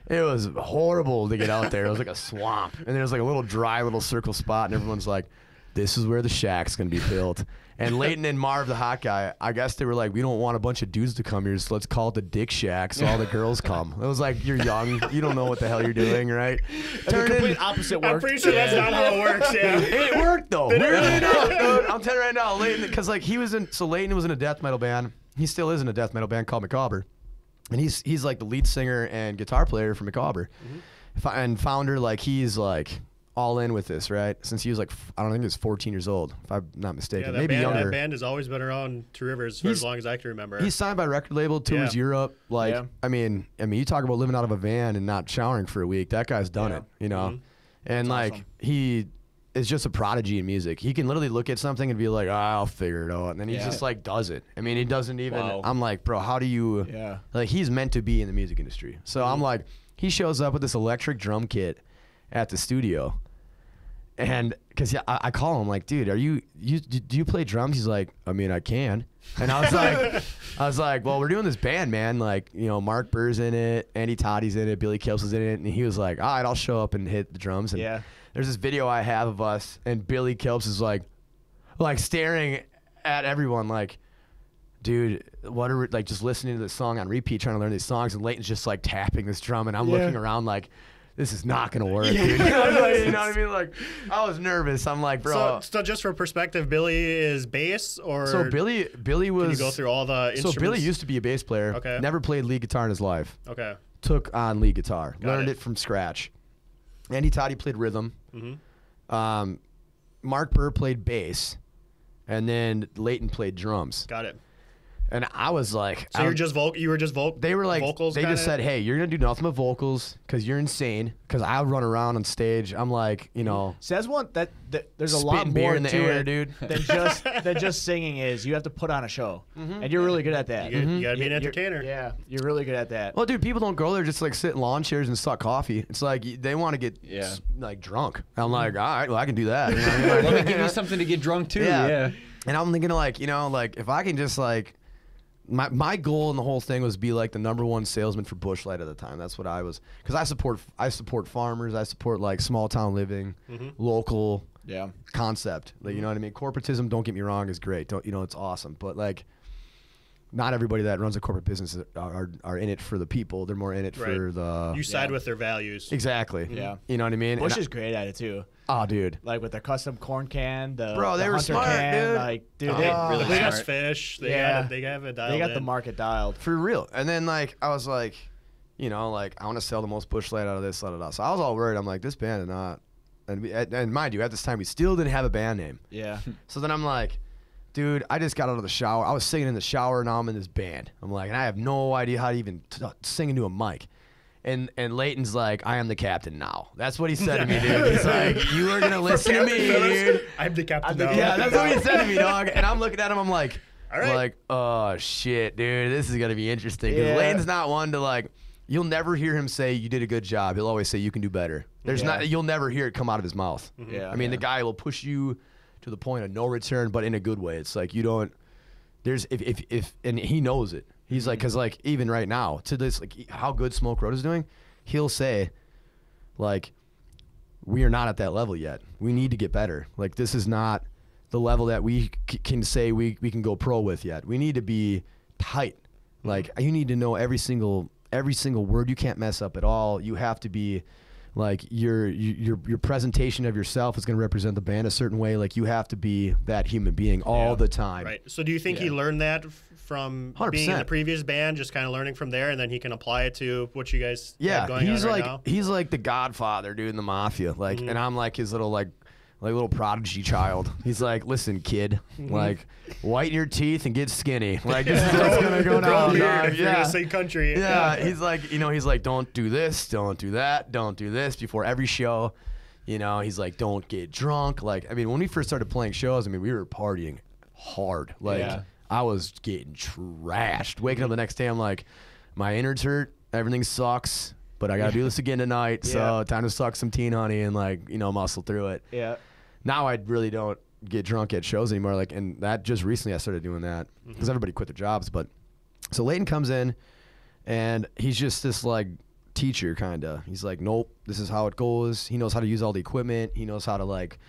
it was horrible to get out there. It was like a swamp. And there was like a little dry little circle spot, and everyone's like, this is where the shack's going to be built. And Leighton and Marv, the hot guy, I guess they were like, we don't want a bunch of dudes to come here, so let's call it the Dick Shack so all the girls come. It was like, you're young. You don't know what the hell you're doing, right? The complete opposite worked. I'm pretty sure that's not how it works, yeah. It worked, though. Really not, dude. I'm telling you right now, Leighton, because like Leighton was in a death metal band. He still is in a death metal band called Macabre. And he's like the lead singer and guitar player for Macabre, and founder. Like he's like all in with this, right? Since he was like I don't think he was 14 years old, if I'm not mistaken, maybe younger. That band has always been around Two Rivers for as long as I can remember. He's signed by a record label, tours Europe. Like I mean, you talk about living out of a van and not showering for a week. That guy's done it, you know. And that's like awesome. He is just a prodigy in music. He can literally look at something and be like, I'll figure it out. And then he just like does it. I mean, he doesn't even, I'm like, bro, how do you, like he's meant to be in the music industry. So I'm like, he shows up with this electric drum kit at the studio. And because I call him like, dude, do you play drums? He's like, I mean, I can. And I was like, well, we're doing this band, man. Like, you know, Mark Burr's in it, Andy Toddy's in it, Billy Kilps is in it. And he was like, all right, I'll show up and hit the drums. And there's this video I have of us, and Billy Kilps is like staring at everyone like, dude, what are we, like just listening to this song on repeat, trying to learn these songs, and Leighton's just like tapping this drum, and I'm looking around like, this is not gonna work, dude. You know what I mean? Like, I was nervous. I'm like, bro. So just for perspective, Billy is bass, or so Billy was. Can you go through all the instruments? So Billy used to be a bass player. Okay. Never played lead guitar in his life. Okay. Took on lead guitar. Learned it from scratch. Andy Toddy played rhythm. Mark Burr played bass, and then Leighton played drums. Got it. And I was like, so you were just They were like, vocals. They just said, hey, you're gonna do nothing but vocals because you're insane. Because I run around on stage. I'm like, you know, so that's one that there's a lot more in the to air, it dude. than just singing. Is you have to put on a show, and you're really good at that. You gotta be an entertainer. You're really good at that. Well, dude, people don't go there just like sit in lawn chairs and suck coffee. It's like they want to get like drunk. I'm like, all right, well, I can do that. You know what I mean? Like, let me give you something to get drunk too. Yeah. And I'm thinking like, you know, like if I can just like. My goal in the whole thing was be like the #1 salesman for Busch Light at the time. That's what I was, because I support farmers. I support like small town living, local concept. Like, you know what I mean? Corporatism, don't get me wrong, is great. Don't, you know, it's awesome. But like, not everybody that runs a corporate business are in it for the people. They're more in it for the. You side with their values. Exactly. Yeah. You know what I mean? Busch is great at it too. Oh, dude. Like with the custom corn can, they the were Hunter smart, can, dude. Like, dude, Really they got fish. They have it dialed. They got in. the market dialed for real. And then like I was like, you know, like I want to sell the most Busch Light out of this, So I was all worried. I'm like, this band is not. And mind you, at this time we still didn't have a band name. Yeah. So then I'm like, dude, I just got out of the shower. I was singing in the shower, now I'm in this band. I'm like, and I have no idea how to even sing into a mic. And Leighton's like, I am the captain now. That's what he said to me, dude. He's like, you are gonna listen to me, dude. I'm the captain now. Yeah, that's what he said to me, dog. And I'm looking at him, I'm like, oh shit, dude, this is gonna be interesting. Because Leighton's not one to like, you'll never hear him say you did a good job. He'll always say you can do better. You'll never hear it come out of his mouth. Yeah. I mean, the guy will push you to the point of no return, but in a good way. It's like you don't there's if and he knows it. He's like, because like even right now to this, like how good Smoke Road is doing, he'll say like, we are not at that level yet. We need to get better. Like this is not the level that we can say we can go pro with yet. We need to be tight. Like you need to know every single word. You can't mess up at all. You have to be like your presentation of yourself is going to represent the band a certain way. Like you have to be that human being all the time. Right. So do you think he learned that from 100%. being in the previous band, just kind of learning from there, and then he can apply it to what you guys have going on right now? He's like the Godfather, dude, in the Mafia. Like, and I'm like his little little prodigy child. He's like, listen, kid, like whiten your teeth and get skinny. Like this is what's gonna go down. You're gonna say country. Yeah. He's like, he's like, don't do this, don't do that, don't do this before every show. He's like, don't get drunk. Like, I mean, when we first started playing shows, I mean, we were partying hard. Like, I was getting trashed. Waking up the next day, I'm like, my innards hurt, everything sucks, but I gotta do this again tonight. So time to suck some teen honey and like, muscle through it. Yeah. Now I really don't get drunk at shows anymore. Like, and that just recently I started doing that because everybody quit their jobs. But so Leighton comes in and he's just this like teacher kind of. He's like, nope, this is how it goes. He knows how to use all the equipment. He knows how to like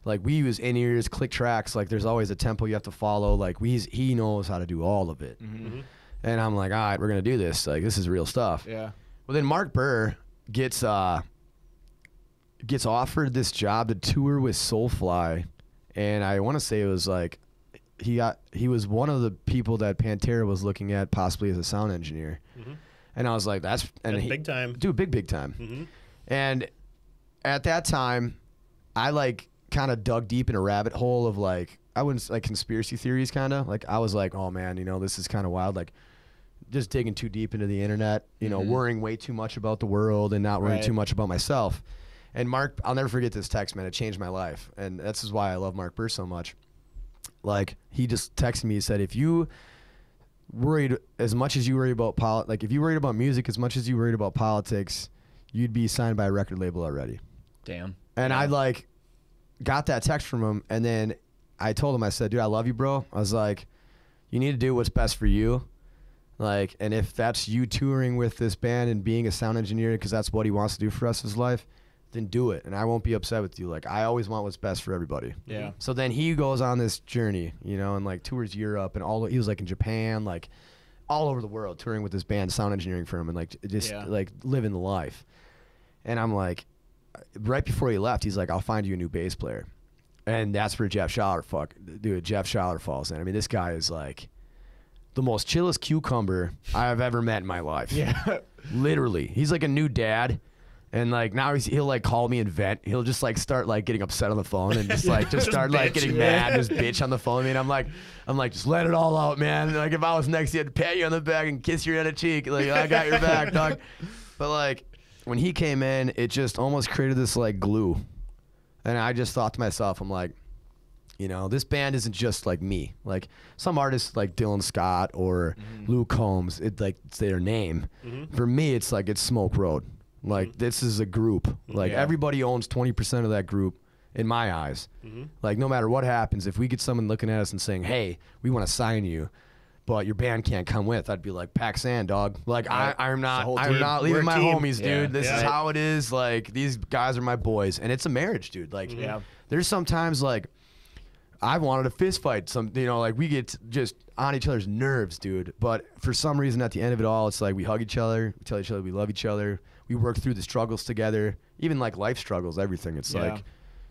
we use in-ears, click tracks. Like there's always a tempo you have to follow. Like he knows how to do all of it. And I'm like, all right, we're gonna do this. Like this is real stuff. Yeah. Well, then Mark Burr gets offered this job to tour with Soulfly, and I want to say it was like he was one of the people that Pantera was looking at possibly as a sound engineer. And I was like, that's big time, dude, big time. And at that time, I like kind of dug deep in a rabbit hole of like, I wouldn't like conspiracy theories kind of like, I was like, oh man, this is kind of wild, like just digging too deep into the internet, worrying way too much about the world and not worrying too much about myself. And Mark, I'll never forget this text, man. It changed my life. And this is why I love Mark Burr so much. Like, he just texted me, he said, if you worried as much as you worry about if you worried about music as much as you worried about politics, you'd be signed by a record label already. Damn. And I like got that text from him, and then I told him, I said, dude, I love you, bro. I was like, you need to do what's best for you. Like, and if that's you touring with this band and being a sound engineer because that's what he wants to do for the rest of his life, then do it, and I won't be upset with you. Like, I always want what's best for everybody. Yeah. So then he goes on this journey, and like tours Europe and he was like in Japan, like all over the world touring with this band, sound engineering firm, and like just like living the life. And I'm like, right before he left, he's like, I'll find you a new bass player. And that's where Jeff Schaller falls in. I mean, this guy is like the most chillest cucumber I've ever met in my life. Yeah. Literally. He's like a new dad. And like now he'll like call me and vent. He'll just like start like getting upset on the phone and just like start like getting mad, just bitch on the phone. I mean, I'm like just let it all out, man. Like if I was next to you, I'd pat you on the back and kiss your head a cheek. Like I got your back, dog. But like when he came in, it just almost created this like glue. And I just thought to myself, I'm like, this band isn't just like me. Like some artists like Dylan Scott or Luke Combs, it's their name. For me, it's like it's Smoke Road. Like this is a group. Like everybody owns 20% of that group in my eyes. Like no matter what happens, if we get someone looking at us and saying, hey, we want to sign you, but your band can't come with, I'd be like, pack sand, dog. Like I'm not leaving my homies, dude. This is how it is. Like these guys are my boys, and it's a marriage, dude. Like there's sometimes like I wanted a fist fight. Like we get just on each other's nerves, dude. But for some reason, at the end of it all, it's like we hug each other, we tell each other we love each other, we work through the struggles together, even like life struggles, everything. It's like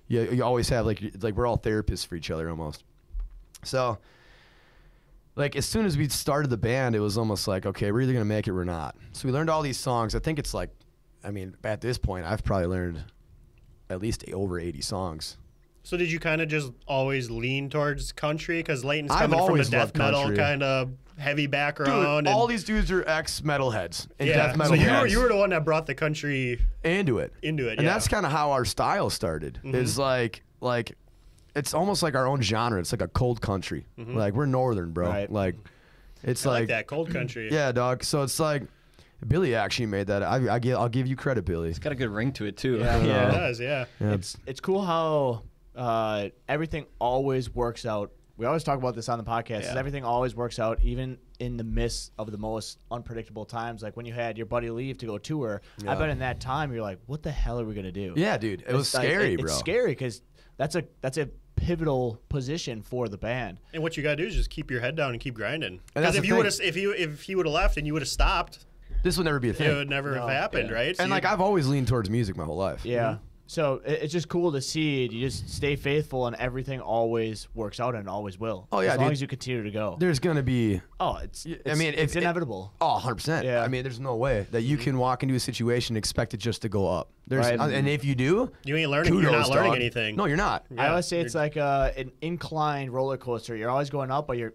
you always have like we're all therapists for each other almost. So like as soon as we started the band, it was almost like, okay, we're either gonna make it or we're not. So we learned all these songs. I think it's like, I mean, at this point, I've probably learned at least over 80 songs. So did you kind of just always lean towards country? Because Leighton's coming from a death metal kind of heavy background. Dude, all these dudes are ex-metalheads and death metal So you were the one that brought the country into it. And that's kind of how our style started. It's like it's almost like our own genre. It's like a cold country. Like we're northern, bro. Right. Like it's I like that cold country. Yeah, dog. So it's like Billy actually made that. I'll give you credit, Billy. It's got a good ring to it too. Yeah, it does. Yeah. It's cool how everything always works out we always talk about this on the podcast. Is everything always works out, even in the midst of the most unpredictable times. Like when you had your buddy leave to go tour, I bet in that time you're like, what the hell are we gonna do? Yeah, dude, it was scary, bro. It's scary because that's a pivotal position for the band. And what you gotta do is just keep your head down and keep grinding. Because if he would have left and you would have stopped, this would never be a thing. It would never have happened, right? So and like I've always leaned towards music my whole life. Yeah. So it's just cool to see it. You just stay faithful, and everything always works out, and it always will. Oh yeah, as long as you continue to go. There's gonna be. It's inevitable. 100%. Yeah. I mean, there's no way that you can walk into a situation and expect it just to go up. And if you do, you ain't learning. Kudos, you're not learning dog. anything. No, you're not. Yeah. I always say it's like an inclined roller coaster. You're always going up, but your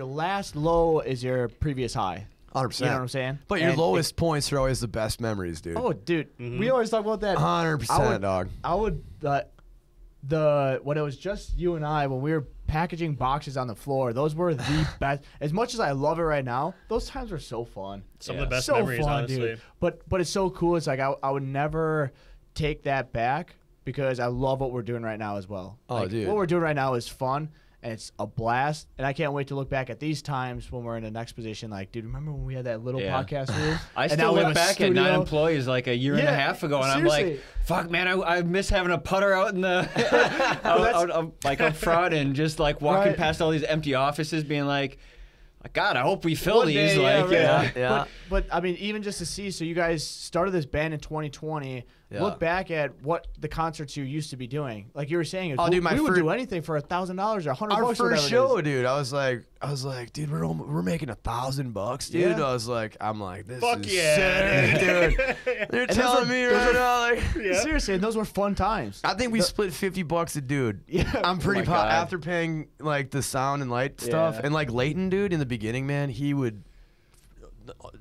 last low is your previous high. 100%. You know what I'm saying? But your lowest points are always the best memories, dude. Oh, dude, we always talk about that. 100%, dog. I would when it was just you and I, when we were packaging boxes on the floor, those were the best. As much as I love it right now, those times were so fun. Some of the best memories, honestly. Dude. But it's so cool. It's like I would never take that back because I love what we're doing right now as well. Oh, dude. What we're doing right now is fun. And it's a blast, and I can't wait to look back at these times when we're in the next position. Like, dude, remember when we had that little podcast room? I still look back at non-employees like a year and a half ago, and seriously. I'm like, fuck, man, I miss having a putter out in the like up front, and just like walking past all these empty offices, being like, God, I hope we fill these. But I mean, even just to see, so you guys started this band in 2020. Yeah. Look back at what the concerts you used to be doing. Like you were saying, we would do anything for $1,000 or $100. Our first show, dude. I was like, dude, we're making $1,000, dude. Yeah. I'm like, this is sick, dude. They're telling me right now, like, seriously, and those were fun times. I think we split $50 a dude. Yeah, I'm pretty after paying like the sound and light stuff, and like Leighton, dude, in the beginning, man, he would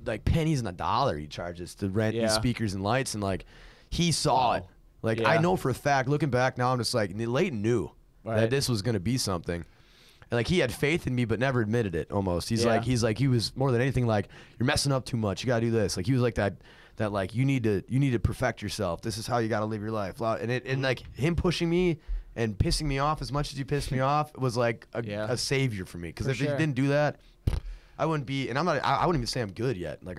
like pennies on the dollar he charges to rent the speakers and lights, and like. He saw it. Like, I know for a fact, looking back now, I'm just like, Leighton knew that this was going to be something. And like, he had faith in me, but never admitted it almost. He was more than anything like, you're messing up too much. You got to do this. Like, he was like that like, you need to perfect yourself. This is how you got to live your life. And like, him pushing me and pissing me off as much as you pissed me off was like a savior for me. Because if he didn't do that, I wouldn't be, and I wouldn't even say I'm good yet. Like,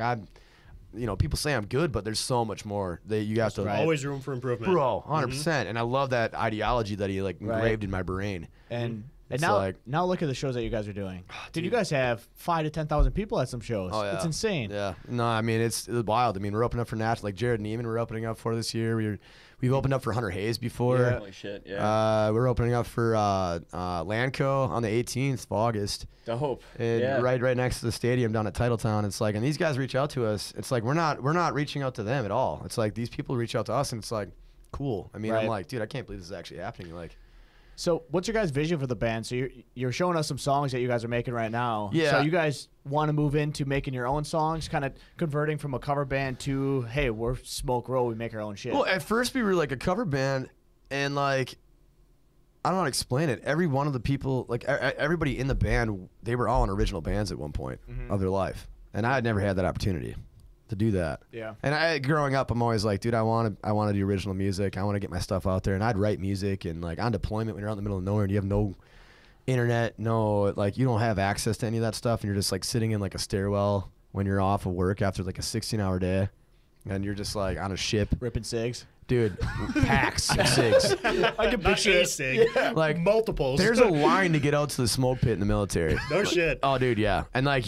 people say I'm good, but there's so much more that you have to. Always room for improvement, bro. 100%. And I love that ideology that he like engraved in my brain. And now look at the shows that you guys are doing. Dude, you guys have 5,000 to 10,000 people at some shows. Oh, yeah. It's insane. Yeah. No, I mean it's wild. I mean we're opening up for like Jared Neiman. We're opening up for this year. We've opened up for Hunter Hayes before. Yeah. Holy shit, yeah. We're opening up for Lanco on the 18th of August. The Hope. And right next to the stadium down at Titletown. It's like, and these guys reach out to us. It's like we're not reaching out to them at all. It's like these people reach out to us, and it's like, cool. I mean, I'm like, dude, I can't believe this is actually happening. Like, so what's your guys' vision for the band? So you're showing us some songs that you guys are making right now. Yeah. So you guys want to move into making your own songs, kind of converting from a cover band to, hey, we're Smoke Row, we make our own shit. Well, at first we were like a cover band, and like, I don't know how to explain it. Every one of the people, like everybody in the band, they were all in original bands at one point of their life, and I had never had that opportunity to do that. Yeah. And growing up, I'm always like, dude, I want to do original music. I want to get my stuff out there, and I'd write music. And like on deployment, when you're out in the middle of nowhere and you have no internet, like you don't have access to any of that stuff, and you're just like sitting in like a stairwell when you're off of work after like a 16-hour day, and you're just like on a ship ripping cigs. Dude, packs of cigs. I can picture a cig. Yeah. Like multiples. There's a line to get out to the smoke pit in the military. No shit. Oh, dude, yeah. And like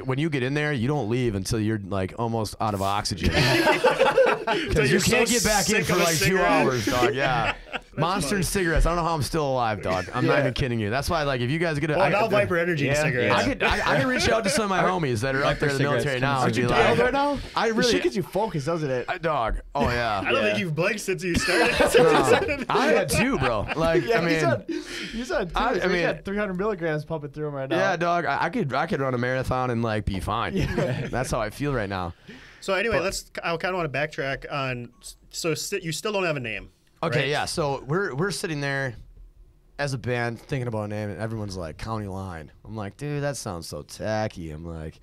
when you get in there, you don't leave until you're like almost out of oxygen. Because you can't get back in for like 2 hours, dog. Yeah. Monster and cigarettes. I don't know how I'm still alive, dog. I'm not even kidding you. That's why, like, if you guys get now Viper Energy and cigarettes. I can reach out to some of my homies that are up there in the military now. Aren't you dialed right now? I really shit gets you focused, doesn't it? Dog. Oh yeah. I don't think you've blinked since you started. No, I had two, bro. Like, I mean, you said two. I mean, got 300 milligrams pumping through him right now. Yeah, dog. I could run a marathon and like be fine. Yeah. That's how I feel right now. So anyway, I kind of want to backtrack on. So you still don't have a name. Okay, right? yeah. So we're sitting there as a band thinking about a name, and everyone's like, County Line. I'm like, dude, that sounds so tacky. I'm like,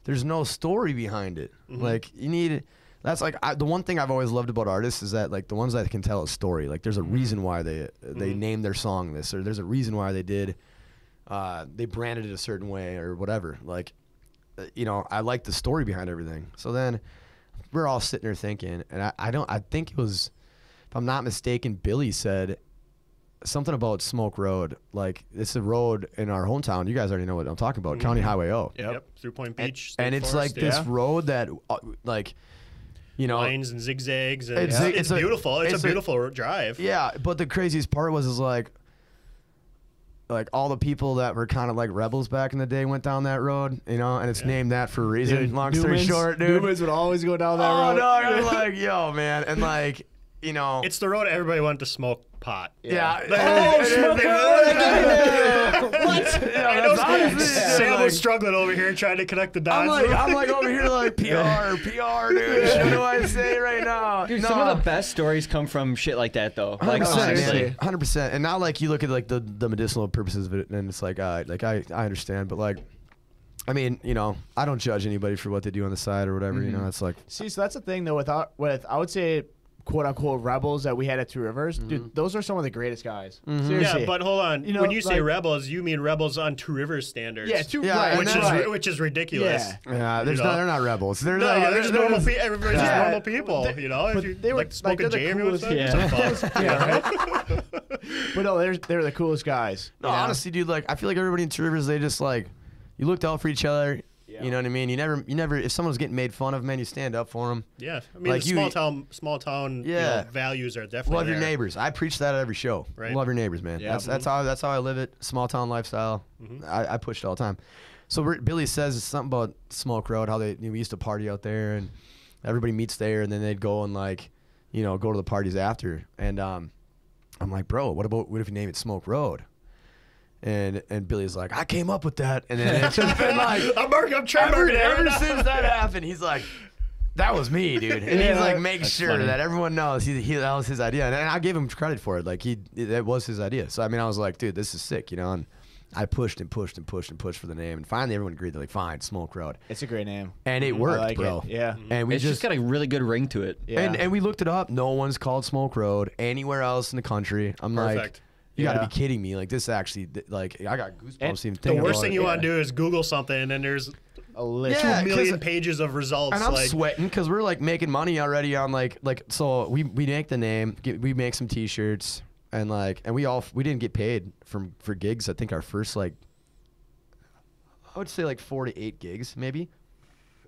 there's no story behind it. Like, you need, That's like the one thing I've always loved about artists is that like the ones that can tell a story. Like there's a reason why they named their song this, or there's a reason why they branded it a certain way or whatever. Like, you know, I like the story behind everything. So then we're all sitting there thinking, and I think it was, if I'm not mistaken, Billy said something about Smoke Road. Like, it's a road in our hometown. You guys already know what I'm talking about. County Highway O. Yep. Through Point Beach. And it's like this road that, like, you know, lines and zigzags. And it's beautiful. It's a beautiful drive. Yeah, but the craziest part was like all the people that were kind of like rebels back in the day went down that road, you know, and it's named that for a reason. Dude, long story short, dude. Newmans would always go down that road. Oh, no, I'm like, yo, man. And like, you know. It's the road everybody wanted to smoke pot. Yeah. Smoke road. What? Yeah, Sam was struggling over here trying to connect the dots. I'm like over here like PR, dude. What do I say right now? Dude, some of the best stories come from shit like that, though. 100%, Like, honestly. 100%. And now, like, you look at like the medicinal purposes of it, and it's like, I understand, but like, I mean, you know, I don't judge anybody for what they do on the side or whatever. You know, it's like. See, so that's the thing though. With I would say, quote unquote rebels that we had at Two Rivers, dude, those are some of the greatest guys. Seriously. Yeah, but hold on. You know, when you say like, rebels, you mean rebels on Two Rivers standards. Yeah, right, which is ridiculous. Yeah, they're not rebels. They're just normal people. Everybody's just normal people, you know. If you they were like smoke a J every once in a right? But no, they're the coolest guys. No, honestly, dude, like I feel like everybody in Two Rivers, they just like you looked out for each other. You know what I mean? You never. If someone's getting made fun of, man, you stand up for them. Yeah, I mean, like the small town, you know, values are definitely love there. your neighbors. I preach that at every show. Right? Love your neighbors, man. Yeah. That's how I live it. Small town lifestyle. I push it all the time. So Billy says something about Smoke Road, how we used to party out there, and everybody meets there, and then they'd go and like, you know, go to the parties after. And I'm like, bro, what if you name it Smoke Road? And Billy's like, I came up with that, and then it's just been like, I'm trademarking ever since that happened, he's like, that was me, dude, and he's like, make sure that everyone knows that was his idea, and I gave him credit for it, like that was his idea. So I mean, I was like, dude, this is sick, you know, and I pushed and pushed and pushed and pushed for the name, and finally everyone agreed. They're like, fine, Smoke Road. It's a great name, and it worked, like bro. It. Yeah, and we it's just got a really good ring to it. Yeah. And we looked it up. No one's called Smoke Road anywhere else in the country. I'm like. You got to be kidding me. Like, this actually, like, I got goosebumps even thinking about it. The worst thing you want to do is Google something, and then there's a list. 2 million pages of results. And I'm sweating because we're, like, making money already on, like so we make the name. We make some T-shirts. And, like, and we didn't get paid for gigs. I think our first, like, I would say, like, 4 to 8 gigs, maybe.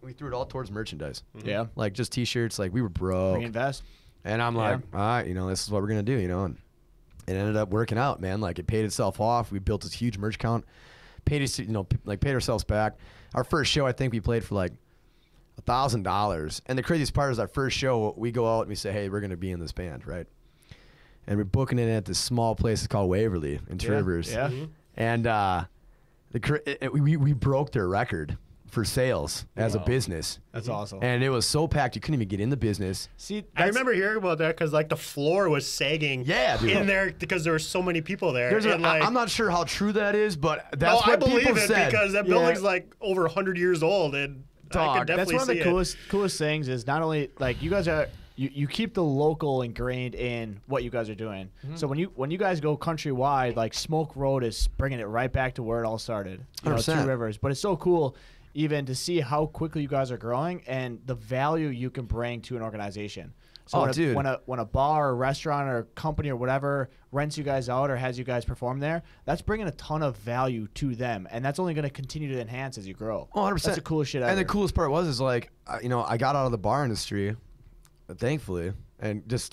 We threw it all towards merchandise. Yeah. Like, just T-shirts. Like, we were broke. Reinvest. And I'm like, all right, you know, this is what we're going to do, you know. And it ended up working out, man. Like, it paid itself off. We built this huge merch count, paid ourselves back. Our first show, I think we played for like $1,000. And the craziest part is our first show, we go out and we say, hey, we're going to be in this band, right? And we're booking it at this small place called Waverly in Two Rivers. Yeah. And we broke their record for sales as a business. That's awesome. And it was so packed you couldn't even get in the business. See, I remember hearing about that because like the floor was sagging in there because there were so many people there. I'm not sure how true that is, but that's what people said. I believe it because that building's like over 100 years old, and I could definitely that's one of the coolest things is not only like you guys are you keep the local ingrained in what you guys are doing. So when you guys go countrywide, like Smoke Road is bringing it right back to where it all started. You know, 2 Rivers, but it's so cool. Even to see how quickly you guys are growing and the value you can bring to an organization. So when a bar or restaurant or company or whatever rents you guys out or has you guys perform there, that's bringing a ton of value to them, and that's only going to continue to enhance as you grow. 100%. That's the coolest shit ever. And the coolest part was like, you know, I got out of the bar industry, thankfully, and just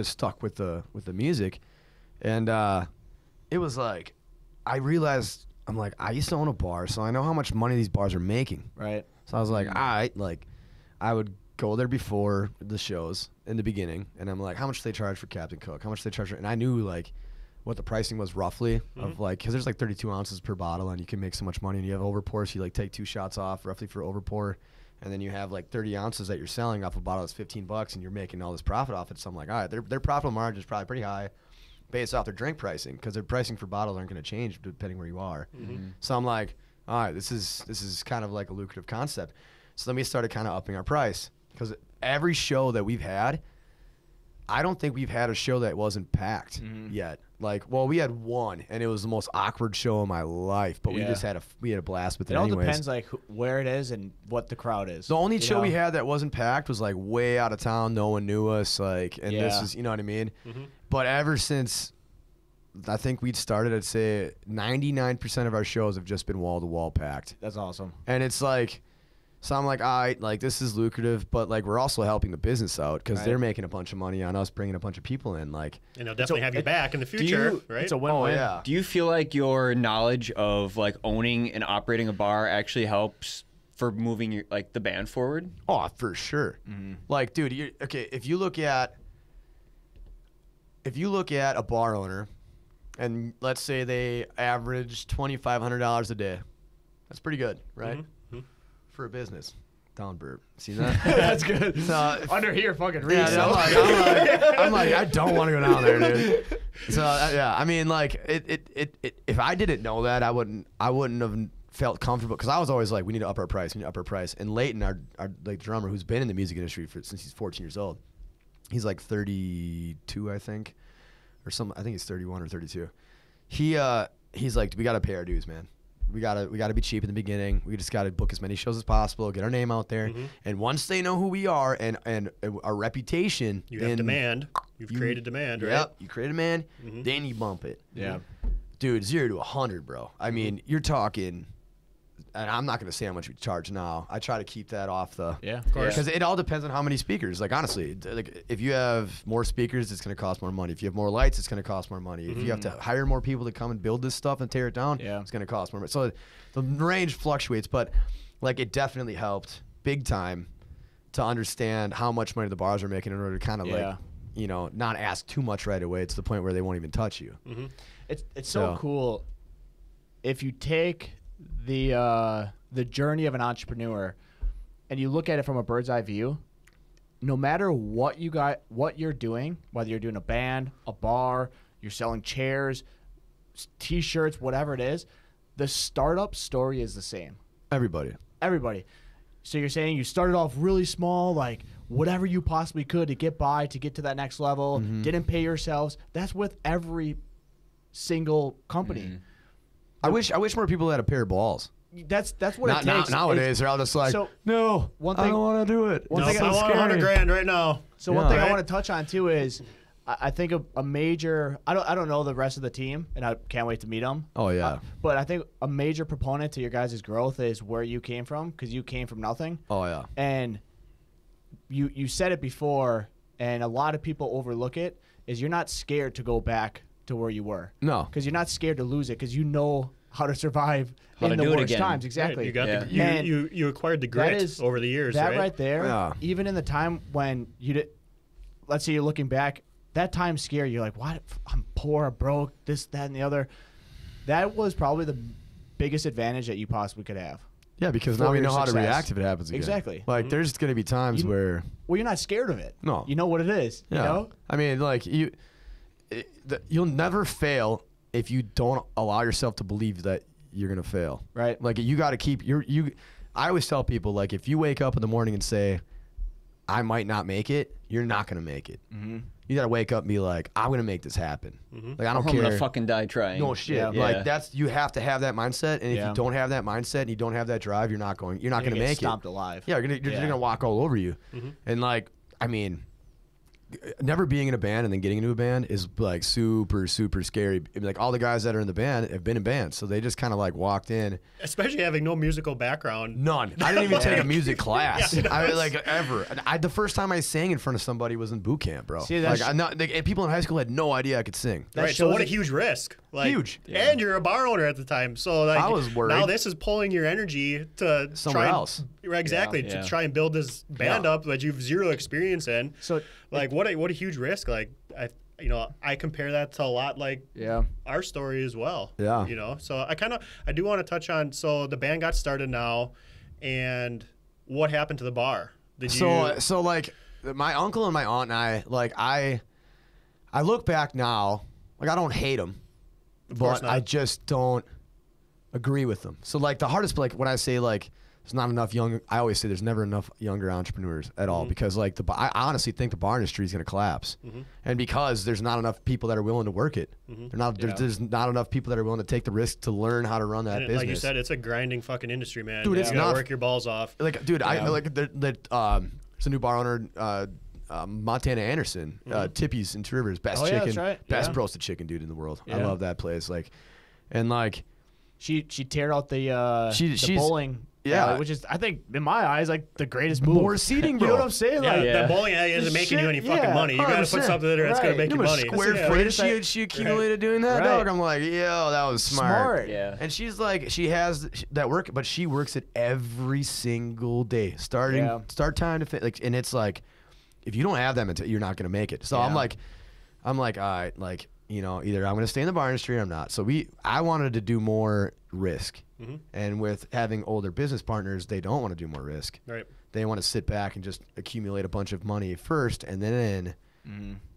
stuck with the music, and it was like, I realized. I'm like, I used to own a bar, so I know how much money these bars are making. Right. So I was like, all right, like, I would go there before the shows in the beginning, and I'm like, how much do they charge for Captain Cook? How much do they charge for? And I knew, like, what the pricing was roughly of, like, because there's, like, 32 ounces per bottle, and you can make so much money, and you have overpour, so you, like, take 2 shots off roughly for overpour, and then you have, like, 30 ounces that you're selling off a bottle that's $15, and you're making all this profit off it. So I'm like, all right, their profit margin is probably pretty high. Based off their drink pricing, because their pricing for bottles aren't going to change depending where you are. So I'm like, all right, this is kind of like a lucrative concept. So then we started kind of upping our price, because every show that we've had, I don't think we've had a show that wasn't packed yet. Like, well, we had one, and it was the most awkward show of my life. But we just had a blast with it. It all anyways. depends like where it is and what the crowd is. The only show we had that wasn't packed was like way out of town. No one knew us. Like, and this is, you know what I mean. But ever since I think we'd started, I'd say 99% of our shows have just been wall to wall packed. That's awesome. And it's like. So I'm like, all right, like this is lucrative, but like we're also helping the business out because they're making a bunch of money on us bringing a bunch of people in. Like, and they'll definitely have you back in the future, right? It's a win-win. yeah. Do you feel like your knowledge of like owning and operating a bar actually helps for moving your like the band forward? Oh, for sure. Like, dude, okay. If you look at a bar owner, and let's say they average $2,500 a day, that's pretty good, right? For a business. Down burp. See that? That's good. So, Under here, fucking read. Yeah, I'm like, I don't want to go down there, dude. So yeah, I mean, like, it if I didn't know that, I wouldn't have felt comfortable because I was always like, we need to up our price. And Leighton, our like drummer, who's been in the music industry since he's 14 years old, he's like 32, I think, or some. I think he's 31 or 32. He's like, we got to pay our dues, man. We gotta be cheap in the beginning. We just gotta book as many shows as possible, get our name out there, and once they know who we are and our reputation, you have demand. You've created demand, right? Yep, you create demand, then you bump it. Yeah, dude, 0 to 100, bro. I mean, you're talking. And I'm not going to say how much we charge now. I try to keep that off the... Yeah, of course. Because it all depends on how many speakers. Like, honestly, like if you have more speakers, it's going to cost more money. If you have more lights, it's going to cost more money. If you have to hire more people to come and build this stuff and tear it down, it's going to cost more money. So the range fluctuates, but, like, it definitely helped big time to understand how much money the bars are making in order to kind of, like, you know, not ask too much right away to the point where they won't even touch you. It's so cool if you take the journey of an entrepreneur and you look at it from a bird's eye view. No matter what you're doing, whether you're doing a band, a bar, you're selling chairs, t-shirts, whatever it is, the startup story is the same. Everybody. So you're saying you started off really small, like whatever you possibly could to get by, to get to that next level, didn't pay yourselves. That's with every single company. I wish more people had a pair of balls. That's what it takes. Nowadays, they're all just like, no, I don't want to do it. One I thing want $100,000 right now. So one thing I want to touch on too is, I think a major. I don't know the rest of the team, and I can't wait to meet them. Oh yeah. But I think a major proponent to your guys' growth is where you came from, because you came from nothing. Oh yeah. And you said it before, and a lot of people overlook it. Is you're not scared to go back to where you were. No. Because you're not scared to lose it, because you know how to survive in the worst times. Exactly. Right. You acquired the grit over the years. That right, right there. Even in the time when you did, let's say you're looking back, that time scare you're like, what? I'm poor, broke, this, that, and the other. That was probably the biggest advantage that you possibly could have. Yeah, because now we know how to react if it happens again. Exactly. Like, there's going to be times where... Well, you're not scared of it. No. You know what it is. Yeah. You know? I mean, like, you'll never fail if you don't allow yourself to believe that you're going to fail. Right. Like, you got to keep... I always tell people, like, if you wake up in the morning and say, I might not make it, you're not going to make it. You got to wake up and be like, I'm going to make this happen. Like, I don't care. I'm going to fucking die trying. No shit. Yeah. Like, you have to have that mindset. And if you don't have that mindset and you don't have that drive, you're not going to make it. Stomped alive. Yeah, you're going to walk all over you. And, like, I mean, never being in a band and then getting into a band is, like, super, super scary. Like, all the guys that are in the band have been in bands. So they just kind of, like, walked in. Especially having no musical background. None. I didn't even take a music class. Ever. The first time I sang in front of somebody was in boot camp, bro. See, people in high school had no idea I could sing. Right, so what a huge risk. Like, huge. And you're a bar owner at the time. So, like, I was worried. Now this is pulling your energy to somewhere else. Exactly, to try and build this band up that you've zero experience in. So, like, what a huge risk. Like, I compare that to a lot like our story as well. Yeah. You know, so I do want to touch on, so the band got started now, and what happened to the bar? So like, my uncle and my aunt and I, like, I look back now, like, I don't hate them, but I just don't agree with them. So, like, the hardest, like, when I say, like, there's not enough young. I always say there's never enough younger entrepreneurs at all because like I honestly think the bar industry is going to collapse, and because there's not enough people that are willing to work it. There's not enough people that are willing to take the risk to learn how to run that business. Like you said, it's a grinding fucking industry, man. Dude, it's not work your balls off. Like, dude, I like that. There's a new bar owner. Montana Anderson, Tippy's in Two Rivers, best chicken, that's right. best roasted chicken dude in the world. I love that place. Like, and like, she teared out the she's bowling. Yeah, which is I think in my eyes like the greatest move. More seating, bro. You know what I'm saying? Yeah, like the bowling alley isn't making you any fucking money. You got to put something there that's going to make you money. Square footage she accumulated doing that, dog. I'm like, yo, that was smart. Yeah. And she's like, she has that work, but she works it every single day, start time to fit. Like, and it's like, if you don't have them, you're not going to make it. So I'm like, all right, like, you know, either I'm going to stay in the bar industry or I'm not. So I wanted to do more risk. And with having older business partners, they don't want to do more risk. Right. They want to sit back and just accumulate a bunch of money first, and then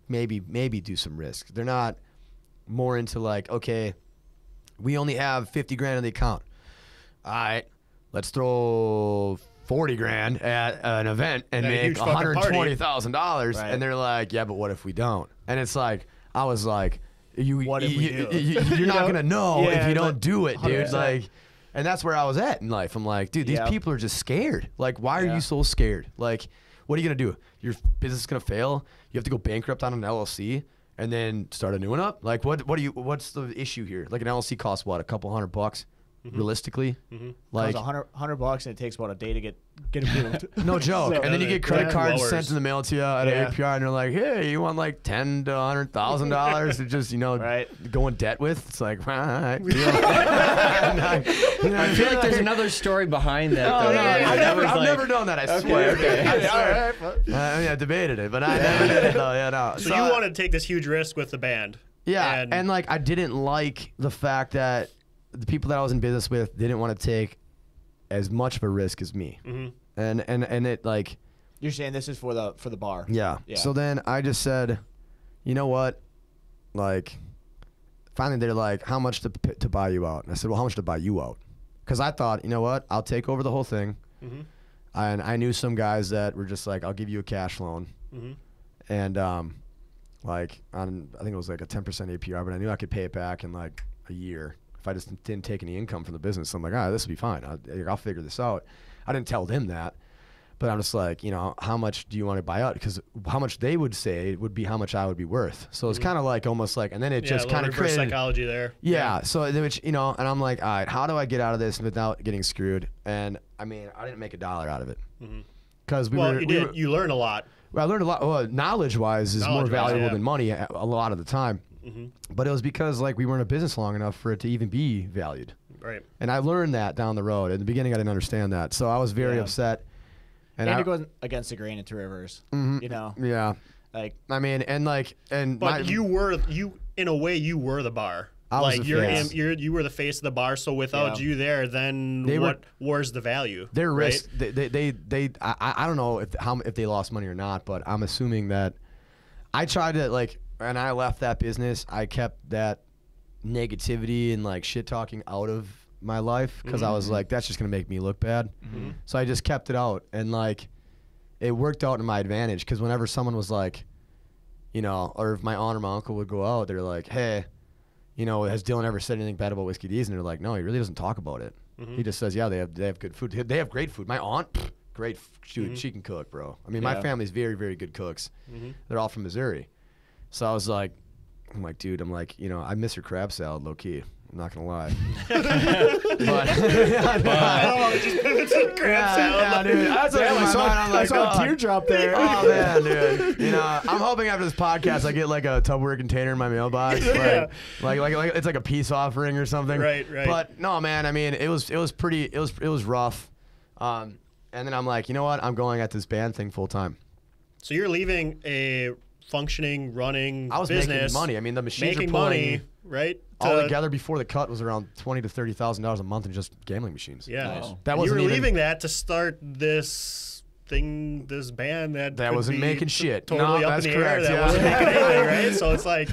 maybe do some risk. They're not more into like, okay, we only have 50 grand in the account. All right, let's throw 40 grand at an event and make $120,000. And they're like, yeah, but what if we don't? And it's like, I was like, you're not gonna know if you don't do it, dude. 100%. Like, and that's where I was at in life. I'm like, dude, these people are just scared. Like, why are you so scared? Like, what are you gonna do? Your business is gonna fail. You have to go bankrupt on an LLC and then start a new one up. Like, what's the issue here? Like, an LLC costs what, a couple $100 realistically? Like $100 and it takes about a day to get approved. No joke. And then you get credit cards sent in the mail to you at an APR, and they're like, hey, you want like $10,000 to $100,000 to just, you know, go in debt with? It's like, all right. I feel like there's another story behind that. I've never done that. I swear. I mean, I debated it, but I never did it though. Yeah, no. So you wanted to take this huge risk with the band. Yeah, and like I didn't like the fact that the people that I was in business with didn't want to take as much of a risk as me. And it like, you're saying this is for the bar. Yeah. So then I just said, you know what? Like, finally they're like, how much to buy you out? And I said, well, how much to buy you out? Because I thought, you know what? I'll take over the whole thing. And I knew some guys that were just like, I'll give you a cash loan. And like, I think it was like a 10% APR, but I knew I could pay it back in like a year if I just didn't take any income from the business. I'm like, this will be fine. I'll figure this out. I didn't tell them that, but I'm just like, you know, how much do you want to buy out? Because how much they would say would be how much I would be worth. So it's kind of like almost like, and then it just kind of created psychology there. Yeah. So which, you know, and I'm like, all right, how do I get out of this without getting screwed? And I mean, I didn't make $1 out of it because you learn a lot. Well, I learned a lot. Well, knowledge-wise is more valuable than money a lot of the time. But it was because like we weren't in business long enough for it to even be valued. Right. And I learned that down the road. In the beginning, I didn't understand that, so I was very upset. And it goes against the grain in Two Rivers. You know. Yeah. Like, I mean, but you were in a way you were the bar. You were the face of the bar. So without you there, then where's the value? Their risk. I don't know if they lost money or not, but I'm assuming that I tried to like. And I left that business. I kept that negativity and like shit talking out of my life because I was like, that's just gonna make me look bad. So I just kept it out, and like it worked out in my advantage because whenever someone was like, you know, or if my aunt or my uncle would go out, they're like, hey, you know, has Dylan ever said anything bad about Whiskey D's? And they're like, no, he really doesn't talk about it. He just says, yeah, they have good food. They have great food. My aunt, great, she can cook, bro. I mean, my family's very, very good cooks. They're all from Missouri. So I was like, dude, you know, I miss your crab salad, low key. I'm not gonna lie. But just pivot to crab salad. Dude. That's what I saw a teardrop there. Oh man, dude. You know, I'm hoping after this podcast I get like a Tupperware container in my mailbox, like it's like a peace offering or something. Right. But no, man. I mean, it was rough. And then I'm like, you know what? I'm going at this band thing full time. So you're leaving a functioning, running I was business, making money. I mean, the machines making are pulling money, right? All together before the cut was around $20,000 to $30,000 a month in just gambling machines. Yeah, nice. That wasn't you were leaving that to start this thing, this band that wasn't making shit. Totally no, up that's in the correct. air. That wasn't making anything, right? So it's like,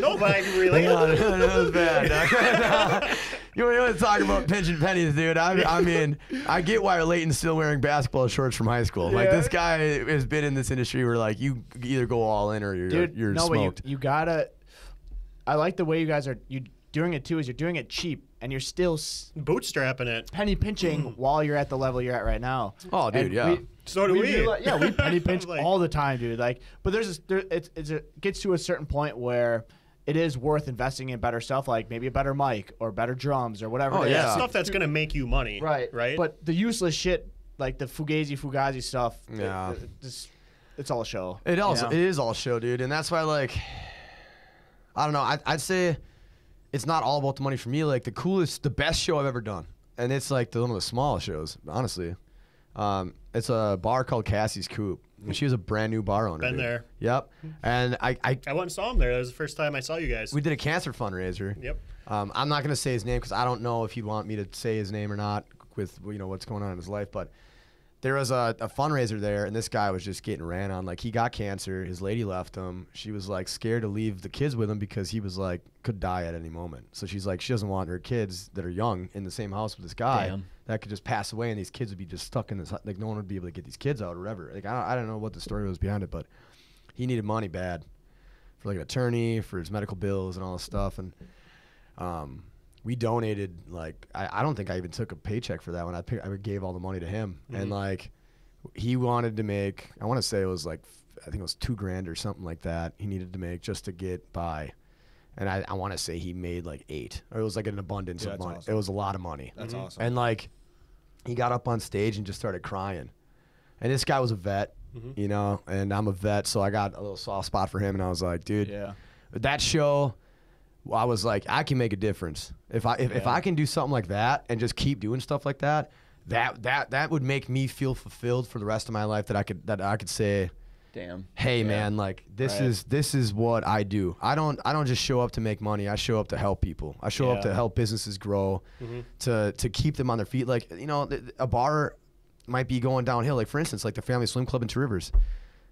No, but I can relate. That was bad. You want to talk about pinching pennies, dude? I mean, I get why Leighton's still wearing basketball shorts from high school. Like, this guy has been in this industry where, like, you either go all in or you're smoked. But you gotta. I like the way you guys are doing it too. Is you're doing it cheap and you're still bootstrapping it, penny pinching while you're at the level you're at right now. Oh, dude, yeah. So do we. Yeah, we penny pinch all the time, dude. Like, but it gets to a certain point where it is worth investing in better stuff, like maybe a better mic or better drums or whatever. Oh, yeah. Stuff that's gonna make you money. Right. But the useless shit, like the fugazi stuff, it's all a show. It is all show, dude, and that's why, like, I don't know. I'd say it's not all about the money for me. Like, the best show I've ever done, and it's like one of the smallest shows, honestly. It's a bar called Cassie's Coop. And she was a brand new bar owner. Been there. Yep. And I went and saw him there. That was the first time I saw you guys. We did a cancer fundraiser. Yep. I'm not gonna say his name because I don't know if he'd want me to say his name or not with what's going on in his life. But there was a fundraiser there, and this guy was just getting ran on. Like, he got cancer. His lady left him. She was like scared to leave the kids with him because he was like could die at any moment. So she's like, she doesn't want her kids that are young in the same house with this guy that could just pass away, and these kids would be just stuck in this. Like, no one would be able to get these kids out or whatever. Like, I don't know what the story was behind it, but he needed money bad for like an attorney, for his medical bills and all this stuff. And we donated, like, I don't think I even took a paycheck for that one. I gave all the money to him. And like, he wanted to make, I want to say it was like, I think it was $2,000 or something like that he needed to make just to get by. And I want to say he made like $8,000, or it was like an abundance of money. Awesome. It was a lot of money. That's awesome. And like, he got up on stage and just started crying. And this guy was a vet, and I'm a vet, so I got a little soft spot for him. And I was like, dude, that show, I was like, I can make a difference. If I can do something like that and just keep doing stuff like that, that would make me feel fulfilled for the rest of my life. That I could say, damn, hey man, like this is what I do. I don't just show up to make money. I show up to help people. I show up to help businesses grow, to keep them on their feet. Like, a bar might be going downhill. Like, for instance, like the Family Swim Club in Two Rivers.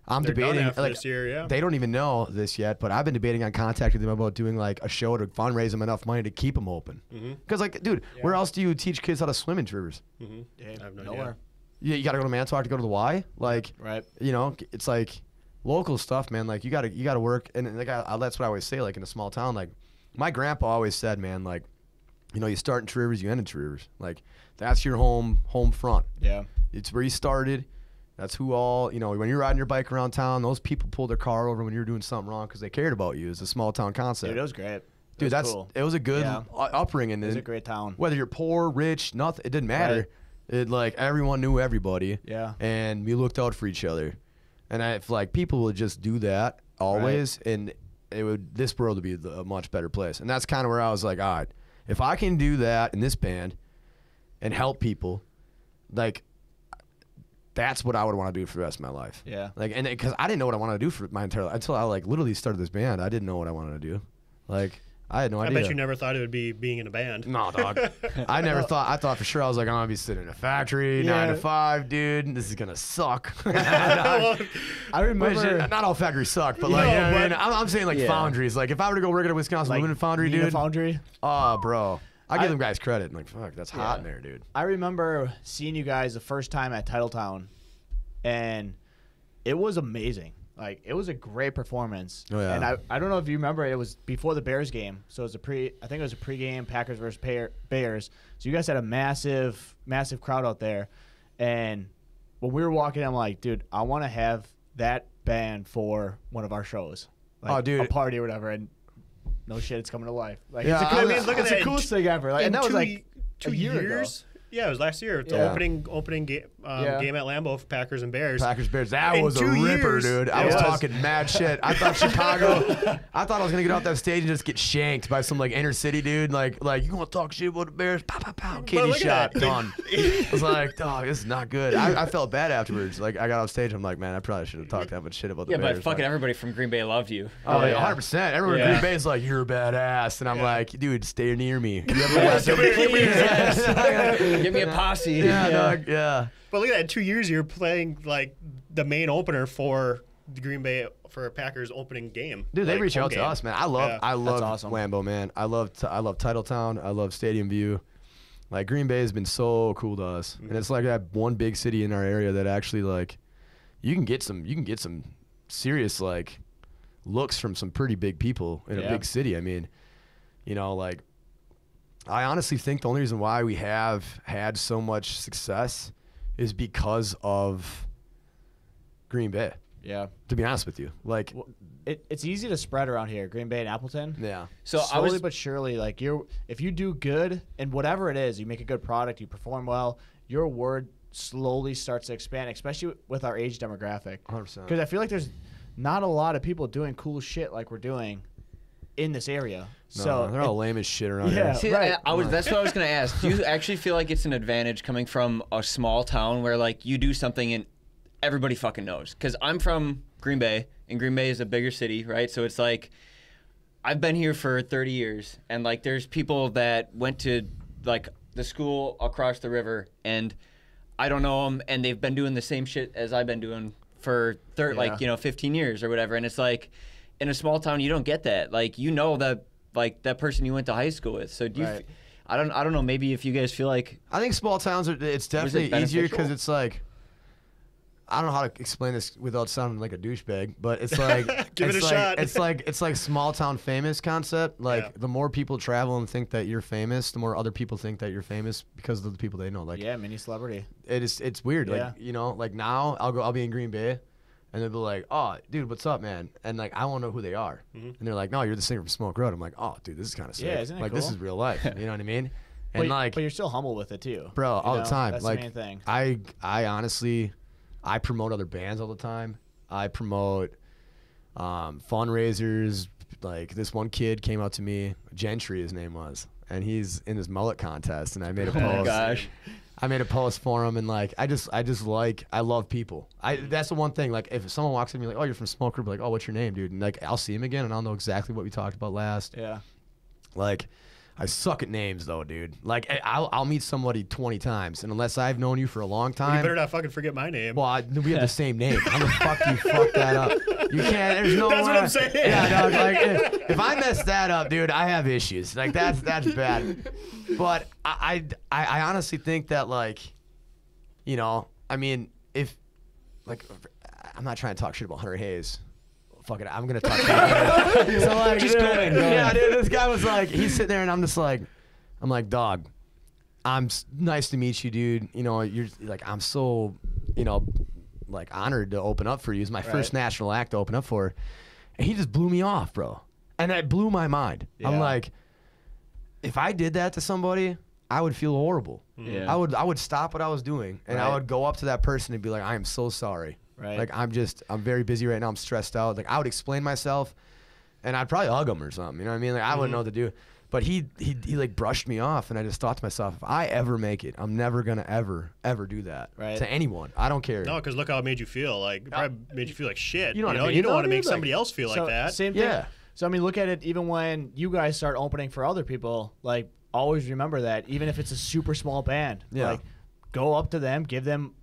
I'm debating, like, this year, they don't even know this yet, but I've been debating on contacting them about doing like a show to fundraise them enough money to keep them open. Because like, dude, where else do you teach kids how to swim in Two Rivers? I have no Nowhere. idea. You got to go to Manitowoc to go to the Y. Like, right. It's like local stuff, man. Like, you got to work, and like that's what I always say. Like, in a small town, like my grandpa always said, man, like, you start in Two Rivers, you end in Two Rivers. Like, that's your home front. Yeah. It's where you started. That's who all, when you're riding your bike around town, those people pulled their car over when you were doing something wrong because they cared about you. It's a small town concept. Dude, it was great. Dude, cool. It was a good upbringing. It was a great town. Whether you're poor, rich, nothing, it didn't matter. Right. It, like, everyone knew everybody. Yeah. And we looked out for each other. And if like people would just do that always, and this world would be a much better place. And that's kind of where I was like, all right, if I can do that in this band and help people, like, that's what I would want to do for the rest of my life. Yeah. Like, and because I didn't know what I wanted to do for my entire life until I like literally started this band. I didn't know what I wanted to do. Like, I had no idea. I bet you never thought it would be being in a band. No, dog. I never thought. I thought for sure I was like, I'm gonna be sitting in a factory, 9 to 5, dude. This is gonna suck. I remember. Not all factories suck, but like, I'm saying like foundries. Like, if I were to go work at a Wisconsin aluminum foundry, dude. Foundry. Oh, bro. I give them guys credit. I'm like, fuck, that's hot in there, dude. I remember seeing you guys the first time at Titletown, and it was amazing. Like, it was a great performance. Oh, yeah. And I don't know if you remember, it was before the Bears game. So it was I think it was a pregame Packers versus Bears. So you guys had a massive, massive crowd out there. And when we were walking, I'm like, dude, I want to have that band for one of our shows. Like, a party or whatever. And no shit, it's coming to life. Like, yeah, look at that. It's the coolest thing ever. Like, and that was like 2 years. Yeah, it was last year. It's the opening game at Lambeau for Packers and Bears. Packers Bears. That was a ripper, dude. I was talking mad shit. I thought Chicago. I thought I was gonna get off that stage and just get shanked by some like inner city dude. Like you want to talk shit about the Bears? Pow pow pow. Kidney shot. Done. I was like, dog, this is not good. I felt bad afterwards. Like, I got off stage. I'm like, man, I probably should have talked that much shit about the Bears. Yeah, but fucking everybody from Green Bay loved you. Oh yeah, 100%. Everyone in Green Bay is like, you're a badass, and I'm like, dude, stay near me. Give me a posse. Yeah. But look at that, 2 years you're playing like the main opener for Green Bay for Packers opening game. Dude, they reach out to us, man. I love awesome. Lambeau, man. I love Titletown. I love Stadium View. Like, Green Bay has been so cool to us, and it's like that one big city in our area that actually, like, you can get some serious, like, looks from some pretty big people in a big city. I mean, you know, like, I honestly think the only reason why we have had so much success is because of Green Bay. Yeah. To be honest with you, like, it's easy to spread around here, Green Bay and Appleton. Yeah. So slowly but surely, like, if you do good and whatever it is, you make a good product, you perform well, your word slowly starts to expand, especially with our age demographic. 100%. Because I feel like there's not a lot of people doing cool shit like we're doing in this area. No, so they're all lame as shit around here. See, right. That's what I was going to ask. Do you actually feel like it's an advantage coming from a small town where, like, you do something and everybody fucking knows? Because I'm from Green Bay, and Green Bay is a bigger city, right? So it's like, I've been here for 30 years, and, like, there's people that went to, like, the school across the river, and I don't know them, and they've been doing the same shit as I've been doing for 15 years or whatever. And it's like, in a small town, you don't get that. Like, you know that, like, that person you went to high school with. So do you? I don't know. Maybe if you guys feel like, I think small towns it's definitely easier because it's like, I don't know how to explain this without sounding like a douchebag, but it's like give it a shot. It's like small town famous concept. Like, the more people travel and think that you're famous, the more other people think that you're famous because of the people they know. Like, mini celebrity. It's weird. Yeah. Like, you know, like, now I'll be in Green Bay, and they'll be like, "Oh, dude, what's up, man?" And, like, I won't know who they are, and they're like, "No, you're the singer from Smoke Road." I'm like, "Oh, dude, this is kind of sick. Yeah, isn't it like, cool? this is real life." You know what I mean? And but you're still humble with it too, bro, all the time. That's like, the main thing. I honestly, I promote other bands all the time. I promote fundraisers. Like, this one kid came up to me, Gentry his name was, and he's in this mullet contest, and I made a post. oh my gosh. I made a post for him, and, like, I love people. That's the one thing. Like, if someone walks in and be like, "Oh, you're from Smoker," be like, "Oh, what's your name, dude?" And, like, I'll see him again, and I'll know exactly what we talked about last. Yeah. Like, I suck at names, though, dude. Like, I'll meet somebody 20 times, and unless I've known you for a long time, you better not fucking forget my name. well, we have the same name. How the fuck do you fuck that up? You can't. There's no. That's what I'm saying. Yeah, dog. Like, if I mess that up, dude, I have issues. Like, that's bad. But I honestly think that, like, you know, I mean, if, like, I'm not trying to talk shit about Hunter Hayes. Fuck it, I'm gonna talk shit. So, like, Just go ahead. Yeah, dude, this guy was like, he's sitting there, and I'm like, "Dog, nice to meet you, dude. You know, you're like, I'm so, you know, like, honored to open up for you. It's my first national act to open up for." And he just blew me off, bro. And that blew my mind. Yeah. I'm like, if I did that to somebody, I would feel horrible. Yeah. I would stop what I was doing, and I would go up to that person and be like, "I am so sorry. Right. Like, I'm very busy right now. I'm stressed out." Like, I would explain myself, and I'd probably hug him or something. You know what I mean? Like, I wouldn't know what to do. But he like brushed me off, and I just thought to myself, if I ever make it, I'm never gonna ever do that to anyone. I don't care. No, because look how it made you feel. Like, it probably made you feel like shit. You know what I mean? You don't want to Dude, make like, somebody else feel like that. Same thing. Yeah. So I mean, look at it. Even when you guys start opening for other people, like, always remember that. Even if it's a super small band, like, go up to them, give them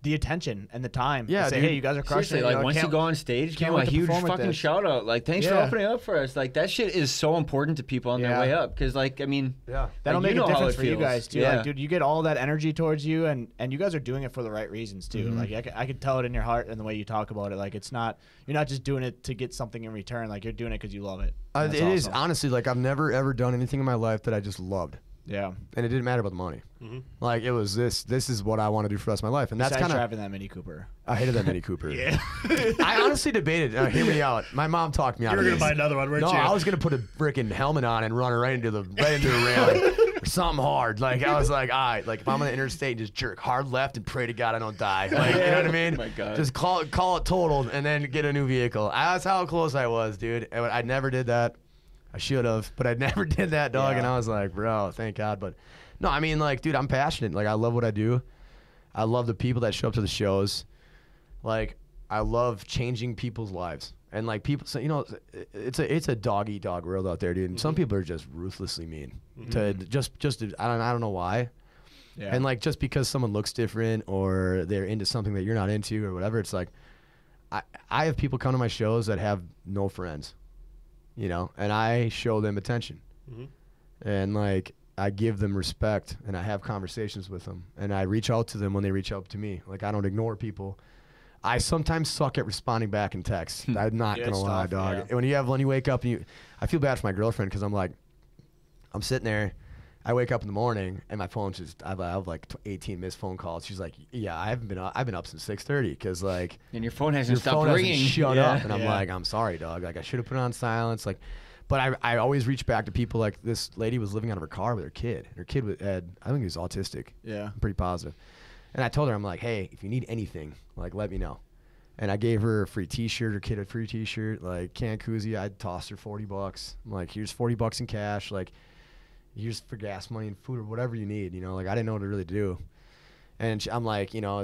the attention and the time. Yeah, and say, dude. hey, you guys are crushing Seriously, it. like, once you go on stage, give them a huge fucking shout out. Like, thanks for opening up for us. Like, that shit is so important to people on their way up. Because, like, I mean, that'll like, make a difference for you feels. guys too. Like, dude, you get all that energy towards you, and you guys are doing it for the right reasons too. Like, I could tell it in your heart and the way you talk about it. Like, you're not just doing it to get something in return. Like, you're doing it because you love it. It is honestly, like, I've never ever done anything in my life that I just loved. Yeah. And it didn't matter about the money. Like, it was this is what I want to do for the rest of my life. And that's kind of driving that Mini Cooper. I hated that Mini Cooper. I honestly debated. Hear me out. My mom talked me out. You were of gonna this. buy another one, weren't you? No, I was gonna put a freaking helmet on and run right into the railing or something hard. Like, I was like, all right, like, if I'm on the interstate, just jerk hard left and pray to God I don't die. Like, you know what I mean? Oh my God. Just call it totaled and then get a new vehicle. That's how close I was, dude. I never did that. I should have, but I never did that, dog. Yeah. And I was like, bro, thank God. But no, I mean, like, dude, I'm passionate. Like, I love what I do. I love the people that show up to the shows. Like, I love changing people's lives. And, like, people, so, you know, it's a dog eat dog world out there, dude. And some people are just ruthlessly mean to just I don't know why. Yeah. And, like, just because someone looks different or they're into something that you're not into or whatever, it's like, I have people come to my shows that have no friends, you know, and I show them attention. And like, I give them respect, and I have conversations with them, and I reach out to them when they reach out to me. Like, I don't ignore people. I sometimes suck at responding back in text. I'm not gonna lie, dog. Yeah. When you wake up and I feel bad for my girlfriend because I'm like, I'm sitting there, I wake up in the morning and my phone's just, I have like 18 missed phone calls. She's like, yeah, I've been up since 6:30 because like, and your phone hasn't stopped ringing. Shut up. And I'm like, I'm sorry, dog. Like, I should have put it on silence. Like, but I always reach back to people. Like, this lady was living out of her car with her kid. Her kid had, I think he was autistic. Yeah. I'm pretty positive. And I told her, I'm like, hey, if you need anything, like, let me know. And I gave her a free T-shirt. Her kid a free T-shirt. Like, can koozie. I tossed her $40. I'm like, here's $40 in cash. Like, here's for gas money and food or whatever you need. You know, like, I didn't know what to really do. And I'm like, you know,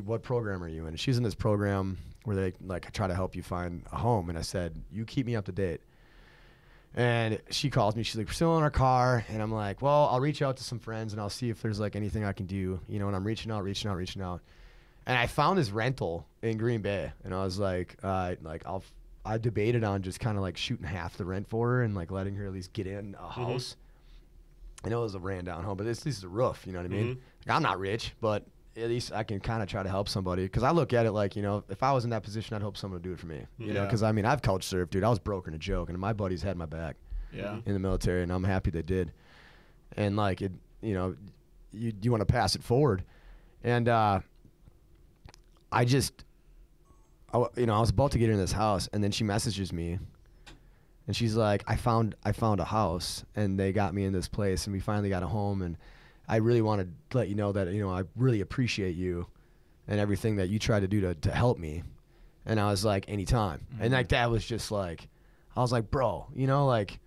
what program are you in? And she's in this program where they like try to help you find a home. And I said, you keep me up to date. And she calls me. She's like, we're still in our car. And I'm like, well, I'll reach out to some friends and I'll see if there's like anything I can do. You know, and I'm reaching out. And I found this rental in Green Bay. And I was like, I debated on just kind of like shooting half the rent for her and like letting her at least get in a house. I know it was a ran down home, but this is a roof. You know what I mean? Like, I'm not rich, but at least I can kind of try to help somebody. Because I look at it like, you know, if I was in that position, I'd hope someone would do it for me. You know, because I mean, I've couch surfed, dude. I was broke in a joke, and my buddies had my back. In the military, and I'm happy they did. And like, it, you know, you want to pass it forward, and I was about to get her in this house, and then she messages me, and she's like, I found a house, and they got me in this place, and we finally got a home, and I really want to let you know that, you know, I really appreciate you and everything that you try to do to help me. And I was like, anytime. And like, that was just like, I was like, bro, you know, like,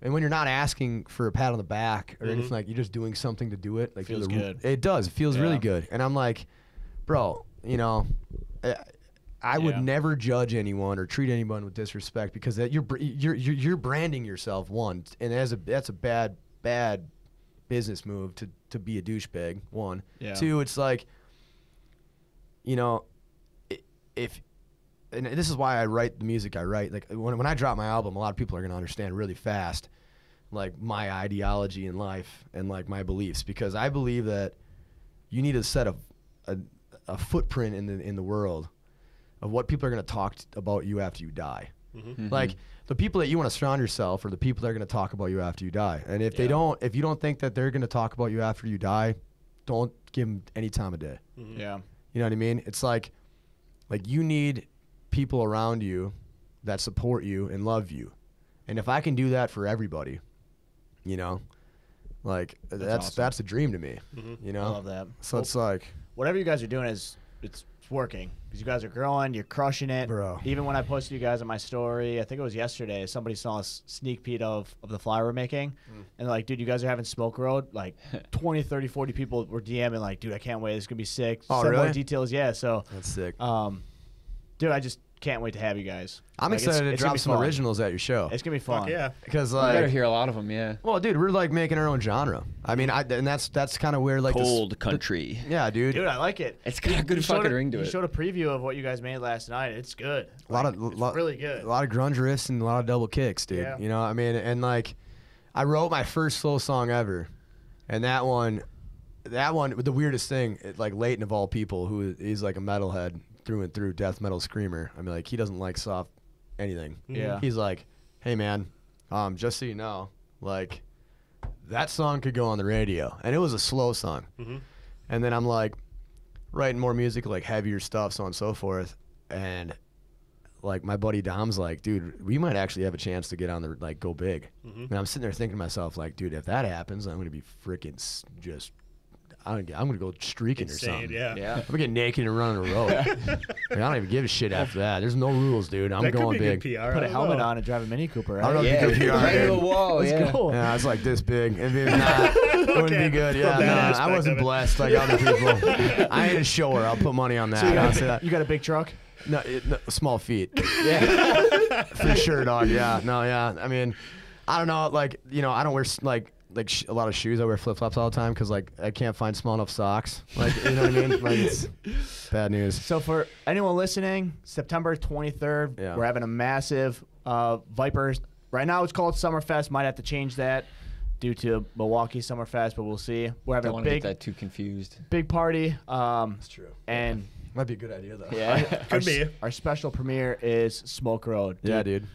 and when you're not asking for a pat on the back or anything, like, you're just doing something to do it. Like, feels good. It does. It feels really good. And I'm like, bro, you know, I would never judge anyone or treat anyone with disrespect because that you're branding yourself, one, and that's a bad business move to be a douchebag, one. Two, it's like, you know, and this is why I write the music I write. Like, when I drop my album, a lot of people are going to understand really fast, like, my ideology in life and, like, my beliefs. Because I believe that you need to set a footprint in the world of what people are going to talk about you after you die. Like, the people that you want to surround yourself are the people that are going to talk about you after you die. And if if you don't think that they're going to talk about you after you die, don't give them any time of day. You know what I mean? It's like you need people around you that support you and love you. And if I can do that for everybody, you know, like, that's a dream to me. You know? I love that. So it's like, whatever you guys are doing it's working, because you guys are growing, you're crushing it, bro. Even when I posted you guys on my story, I think it was yesterday, somebody saw a sneak peek of the flyer we're making, and they're like, dude, you guys are having Smoke Road, like 20, 30, 40 people were DMing like, dude, I can't wait, it's gonna be sick. Oh, Send really? more details. So That's sick. Dude, I just can't wait to have you guys. I'm excited to drop some originals at your show. It's gonna be fun. Yeah, because you better hear a lot of them. Well, dude, we're like making our own genre. I mean, and that's kind of where like cold country. Yeah, dude. Dude, I like it. It's got a good fucking ring to it. You showed a preview of what you guys made last night. It's good. It's really good. A lot of grunge riffs and a lot of double kicks, dude. Yeah. You know, I mean, and like, I wrote my first slow song ever, and that one, the weirdest thing, like Leighton of all people, who is like a metalhead through and through, death metal screamer. I mean, like, he doesn't like soft anything. Yeah. He's like, hey man, just so you know, like, that song could go on the radio, and it was a slow song. And then I'm like writing more music, like heavier stuff, so on and so forth, and like my buddy Dom's like, dude, we might actually have a chance to get on the, like, go big. And I'm sitting there thinking to myself, like, dude, if that happens, I'm gonna be freaking just, I'm gonna go streaking insane, or something. Yeah. I'm gonna get naked and run on the road. Like, I don't even give a shit after that. There's no rules, dude. I'm that going could be big. Good PR. Put a helmet on and drive a Mini Cooper. Right? I don't know if you could PR. Right to the wall. Let's go. Yeah, it's like this big. It wouldn't be good. Yeah, From that no, I aspect wasn't of it. blessed like other people. I ain't a shower. I'll put money on that. I'll say that. You got a big truck? No, small feet. Yeah, for sure, dog. Yeah, no, yeah. I mean, I don't know. Like, you know, I don't wear, like, a lot of shoes. I wear flip flops all the time because like I can't find small enough socks. Like you know what I mean? Like it's bad news. So for anyone listening, September 23rd, we're having a massive Vipers. Right now it's called Summerfest. Might have to change that due to Milwaukee Summerfest, but we'll see. We're having Don't a big, get that too confused. Big party. That's true. And might be a good idea though. yeah, Could be. Our special premiere is Smoke Road. Yeah, dude.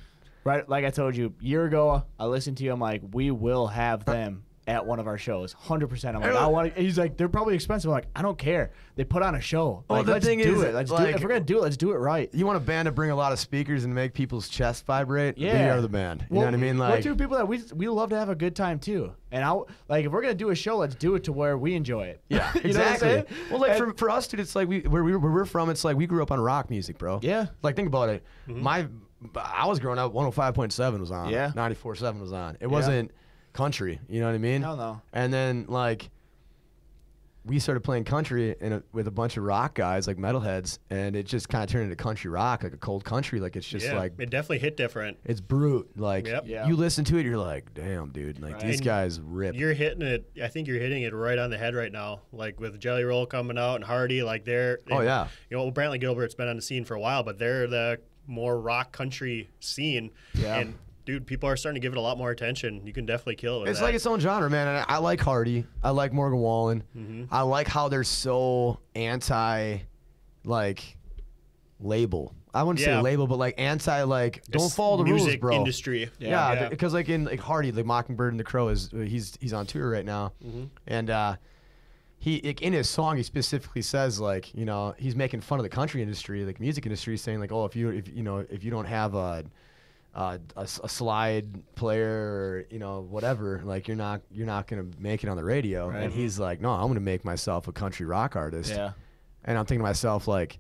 Right, like I told you, a year ago, I listened to you. I'm like, we will have them at one of our shows, 100%. I'm like, I want. He's like, they're probably expensive. I'm like, I don't care. They put on a show. Well, like, the let's thing do is, it. Let's do like, it. If we're gonna do it, let's do it right. You want a band to bring a lot of speakers and make people's chests vibrate? Yeah, they are the band. You know what I mean? Like, we're two people that we love to have a good time too. And like if we're gonna do a show, let's do it to where we enjoy it. yeah, You know what I'm exactly. saying? Well, like for us, dude, it's like where we're from. It's like we grew up on rock music, bro. Yeah. Like think about it. I was growing up. 105.7 was on. Yeah. 94.7 was on. It wasn't country. You know what I mean? Hell no. And then like we started playing country with a bunch of rock guys, like metalheads, and it just kind of turned into country rock, like a cold country. Like it's just like it definitely hit different. it's brute. Like Yeah. you listen to it, you're like, damn, dude. Like these guys rip. You're hitting it. I think you're hitting it right on the head right now. Like with Jelly Roll coming out and Hardy, like they're. Oh yeah. You know, Brantley Gilbert's been on the scene for a while, but they're the more rock country scene. Yeah. And dude, people are starting to give it a lot more attention. You can definitely kill it with It's that. like its own genre, man. And I like Hardy. I like Morgan Wallen. I like how they're so anti, like, label. I wouldn't say label, but like anti, like don't follow the rules, music bro. industry. Yeah, because like in like Hardy, like Mockingbird and the Crow he's on tour right now, and he in his song he specifically says like he's making fun of the country industry, like music industry, saying like if you don't have a slide player or whatever, like you're not gonna make it on the radio. Right. And he's like, no, I'm gonna make myself a country rock artist. Yeah. And I'm thinking to myself like,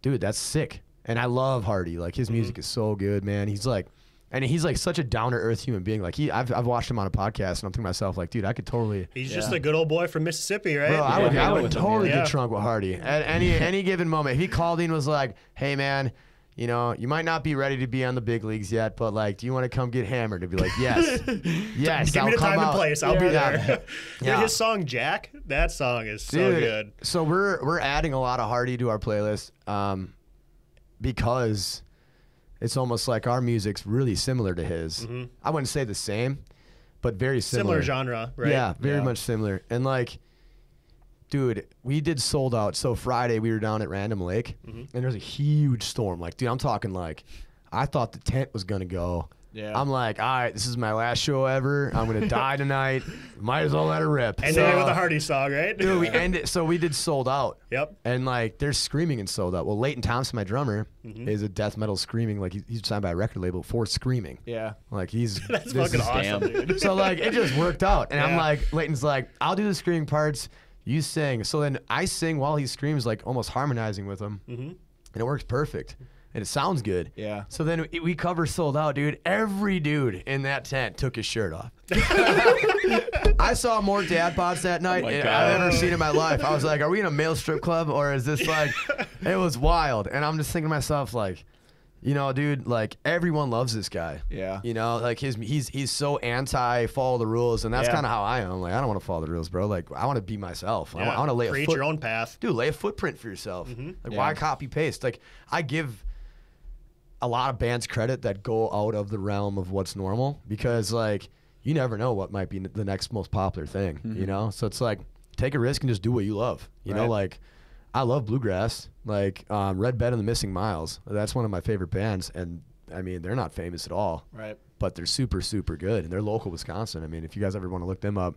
dude, that's sick. And I love Hardy. Like his music is so good, man. He's like such a down to earth human being. Like I've watched him on a podcast, and I'm thinking to myself like, dude, I could totally. He's just a good old boy from Mississippi, right? Bro, I would totally Yeah. get drunk with Hardy at any given moment. If he called in and was like, hey man, you might not be ready to be on the big leagues yet, but like, do you want to come get hammered? To be like, yes, yes. Give me the time and place. I'll be there. Yeah. Dude, his song Jack, that song is so Dude, good. So we're adding a lot of Hardy to our playlist, because it's almost like our music's really similar to his. I wouldn't say the same, but very similar. Similar genre, right? Yeah, very much similar. And like, dude, we did Sold Out. So Friday we were down at Random Lake, and there's a huge storm. Like, dude, I'm talking like, I thought the tent was gonna go. Yeah. I'm like, all right, this is my last show ever. I'm gonna die tonight. Might as well let it rip. And then with a Hardy song, right? Dude, we ended. So we did Sold Out. Yep. And like, they're screaming in Sold Out. Well, Leighton Thompson, my drummer, is a death metal screaming. Like he's signed by a record label for screaming. Yeah. Like he's That's this fucking is- awesome, dude. So like, it just worked out. And I'm Yeah. like, Leighton's like, I'll do the screaming parts. You sing. So then I sing while he screams, like almost harmonizing with him, and it works perfect. And it sounds good. Yeah. So then we cover Sold Out, dude. Every dude in that tent took his shirt off. I saw more dad bods that night my than God. I've ever seen in my life. I was like, are we in a male strip club or is this like, it was wild. And I'm just thinking to myself like, dude, like everyone loves this guy. Yeah. Like he's so anti follow the rules, and that's Yeah. kind of how I am. Like I don't want to follow the rules, bro. Like I want to be myself. I Yeah. want to lay Create your own path. Dude, lay a footprint for yourself. Like Yeah. why copy paste? Like I give a lot of bands credit that go out of the realm of what's normal, because like you never know what might be the next most popular thing, So it's like take a risk and just do what you love. You know, Right. like I love bluegrass, like Red Bed and the Missing Miles. That's one of my favorite bands, and I mean they're not famous at all, Right. but they're super super good, and they're local Wisconsin. I mean, if you guys ever want to look them up,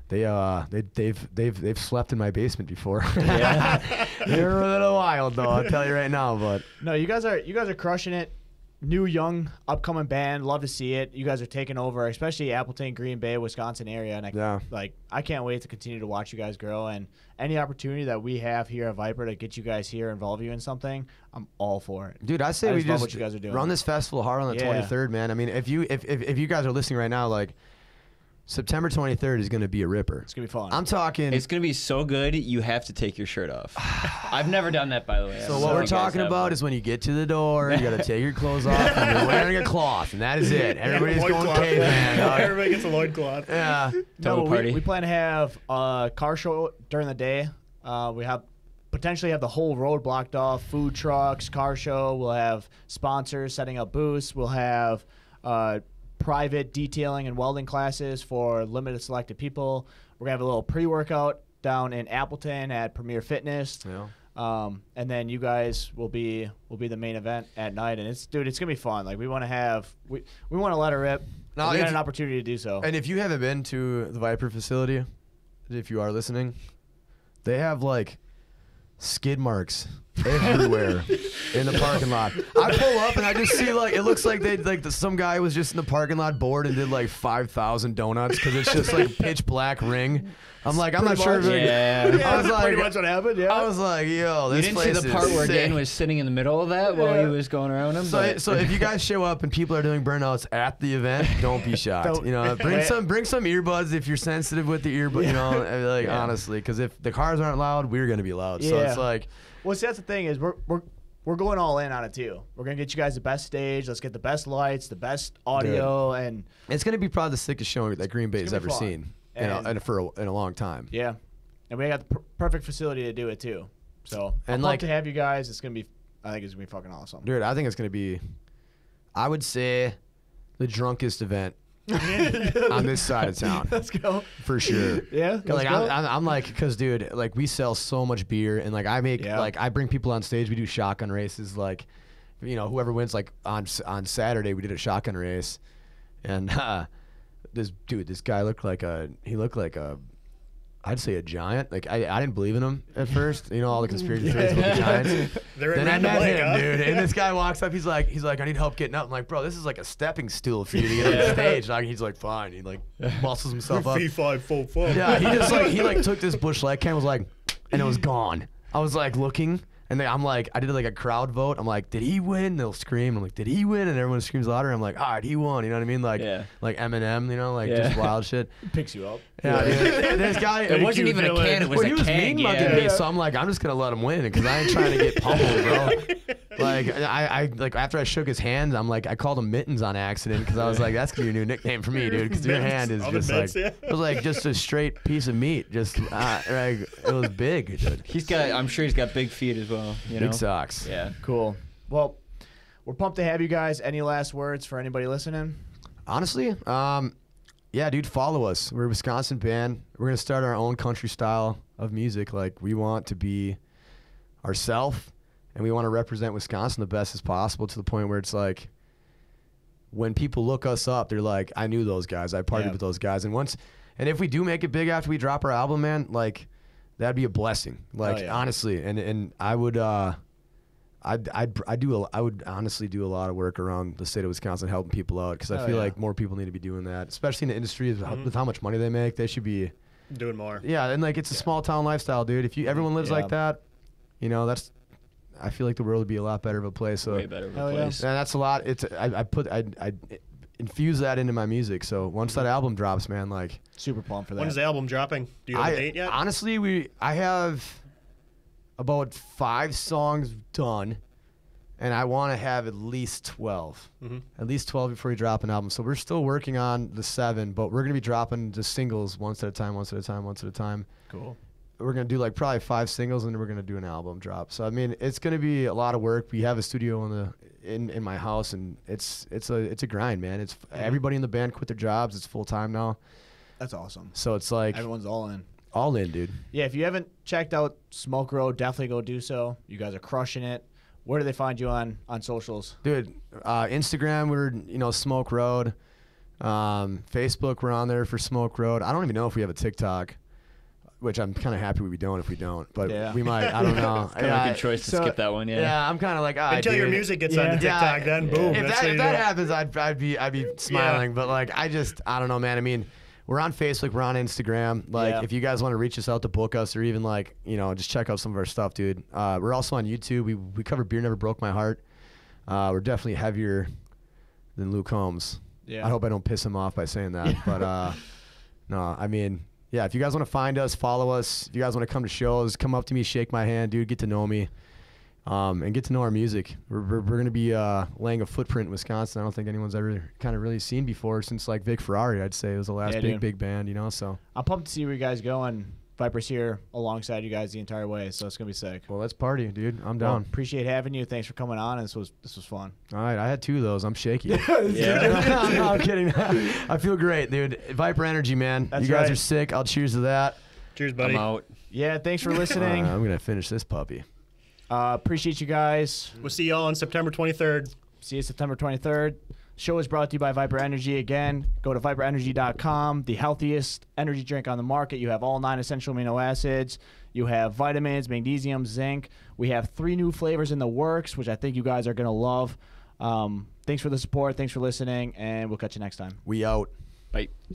they've slept in my basement before. Yeah. They're a little wild though, I'll tell you right now. But No, you guys are crushing it. New, young, upcoming band. Love to see it. You guys are taking over, especially Appleton, Green Bay, Wisconsin area. And I can't wait to continue to watch you guys grow. And any opportunity that we have here at Viper to get you guys here, involve you in something, I'm all for it. dude, I say we love just what you guys are doing. run this festival hard on the Yeah. 23rd, man. I mean, if you guys are listening right now, like September 23rd is going to be a ripper. It's going to be fun. I'm talking. It's going to be so good, you have to take your shirt off. I've never done that, by the way. So what we're talking about is when you get to the door, you got to take your clothes off, and you're wearing a cloth, and that is it. Everybody's going caveman. Everybody gets a loincloth. Yeah. No, party. we plan to have a car show during the day. We potentially have the whole road blocked off, food trucks, car show. We'll have sponsors setting up booths. We'll have private detailing and welding classes for limited selected people. We're going to have a little pre-workout down in Appleton at Premier Fitness. Yeah. And then you guys will be the main event at night. And it's going to be fun. Like, we want to let it rip. Now, we got an opportunity to do so. And if you haven't been to the Viper facility, if you are listening, they have like skid marks everywhere in the parking lot. I pull up and I just see like it looks like some guy was just in the parking lot bored and did like 5,000 donuts because it's just like pitch black ring. I'm like, I'm not sure. Yeah. I was like, pretty much what happened. Yeah. I was like, yo, this you didn't place see the part is where sick. Dan was sitting in the middle of that while he was going around him. So if you guys show up and people are doing burnouts at the event, don't be shocked. You know, bring some earbuds if you're sensitive with the earbud. You know, like honestly, because if the cars aren't loud, we're gonna be loud. So it's like, well, see, that's the thing is we're going all in on it too. We're gonna get you guys the best stage. Let's get the best lights, the best audio, and it's gonna be probably the sickest show that Green Bay's ever seen, in a long time. Yeah, and we got the perfect facility to do it too. So I'm pumped to have you guys. It's gonna be, I think it's gonna be fucking awesome, dude. I think it's gonna be, I would say, the drunkest event on this side of town. Let's go. For sure. Yeah. Like I'm like, because dude, like we sell so much beer, and like I make like I bring people on stage. We do shotgun races. Like, you know, whoever wins. Like on Saturday, we did a shotgun race, and this guy looked like a I'd say a giant. Like I didn't believe in him at first. You know, all the conspiracy theories about the Giants. Then I met him, dude. And this guy walks up. He's like, I need help getting up. I'm like, bro, this is like a stepping stool for you to get on the stage. Like, he's like, fine. He like muscles himself up. 5, 4, 4. Yeah, he took this Busch Light can, was like, and it was gone. I was like looking. And then I'm like, I did like a crowd vote. I'm like, did he win? They'll scream. I'm like, did he win? And everyone screams louder. I'm like, all right, he won. You know what I mean? Like, like Eminem, you know, like just wild shit. Picks you up. Yeah, dude. This guy. It wasn't even a can. It was a keg. He was mean mugging me, so I'm like, I'm just gonna let him win because I ain't trying to get pummeled, bro. Like, I like after I shook his hand, I'm like, I called him Mittens on accident because I was like, that's gonna be your new nickname for me, dude. Because your hand is just like, it was like just a straight piece of meat. Just like it was big, dude. I'm sure he's got big feet as well. You know? Big socks. Yeah. Cool. Well, we're pumped to have you guys. Any last words for anybody listening? Honestly, yeah, dude, follow us. We're a Wisconsin band. We're going to start our own country style of music. Like, we want to be ourselves, and we want to represent Wisconsin the best as possible to the point where it's like, when people look us up, they're like, I knew those guys. I partied with those guys. And if we do make it big after we drop our album, man, like, that'd be a blessing. Like, honestly. And I would, I would honestly do a lot of work around the state of Wisconsin helping people out because I feel like more people need to be doing that, especially in the industry with how much money they make. They should be doing more. Yeah, and like it's a small town lifestyle, dude. If everyone lives like that, you know, I feel like the world would be a lot better of a place. So way better of a place. And that's a lot. I infuse that into my music. So once that album drops, man, like super pumped for that. When's the album dropping? Do you have a date yet? Honestly, I have about 5 songs done, and I want to have at least 12. At least 12 before we drop an album. So we're still working on the 7, but we're going to be dropping the singles once at a time. Cool. We're going to do like probably 5 singles, and then we're going to do an album drop. So, I mean, it's going to be a lot of work. We have a studio in my house, and it's a grind, man. It's everybody in the band quit their jobs. It's full-time now. That's awesome. So it's like everyone's all in. All in, dude. Yeah, if you haven't checked out Smoke Road, definitely go do so. You guys are crushing it. Where do they find you on socials? Dude, Instagram, we're, Smoke Road. Facebook, we're on there for Smoke Road. I don't even know if we have a TikTok, which I'm kind of happy we don't if we don't. But we might. I don't know. Kind of a good choice to skip that one, Yeah, I'm kind of like, until your music gets on TikTok, then boom. If that happens, I'd be smiling. But like, I don't know, man. I mean, we're on Facebook, we're on Instagram. Like, if you guys want to reach us out to book us, or even like, just check out some of our stuff, dude. We're also on YouTube. We cover Beer Never Broke My Heart. We're definitely heavier than Luke Combs. Yeah. I hope I don't piss him off by saying that. But No, I mean, yeah, if you guys want to find us, follow us. If you guys want to come to shows, come up to me, shake my hand, dude, get to know me, and get to know our music. We're going to be laying a footprint in Wisconsin I don't think anyone's ever kind of really seen before since, like, Vic Ferrari, I'd say. It was the last big band, you know, so. I'm pumped to see where you guys go, and Viper's here alongside you guys the entire way, so it's going to be sick. Well, let's party, dude. I'm down. Appreciate having you. Thanks for coming on. This was fun. All right, I had 2 of those. I'm shaky. Yeah. No, I'm kidding. I feel great, dude. Viper Energy, man. That's you guys right. are sick. I'll cheers to that. Cheers, buddy. I'm out. Yeah, thanks for listening. I'm going to finish this puppy. Appreciate you guys. We'll see y'all on September 23rd. See you September 23rd. Show is brought to you by Viper Energy. Again, go to viperenergy.com, the healthiest energy drink on the market. You have all 9 essential amino acids. You have vitamins, magnesium, zinc. We have 3 new flavors in the works, which I think you guys are going to love. Thanks for the support. Thanks for listening, and we'll catch you next time. We out. Bye.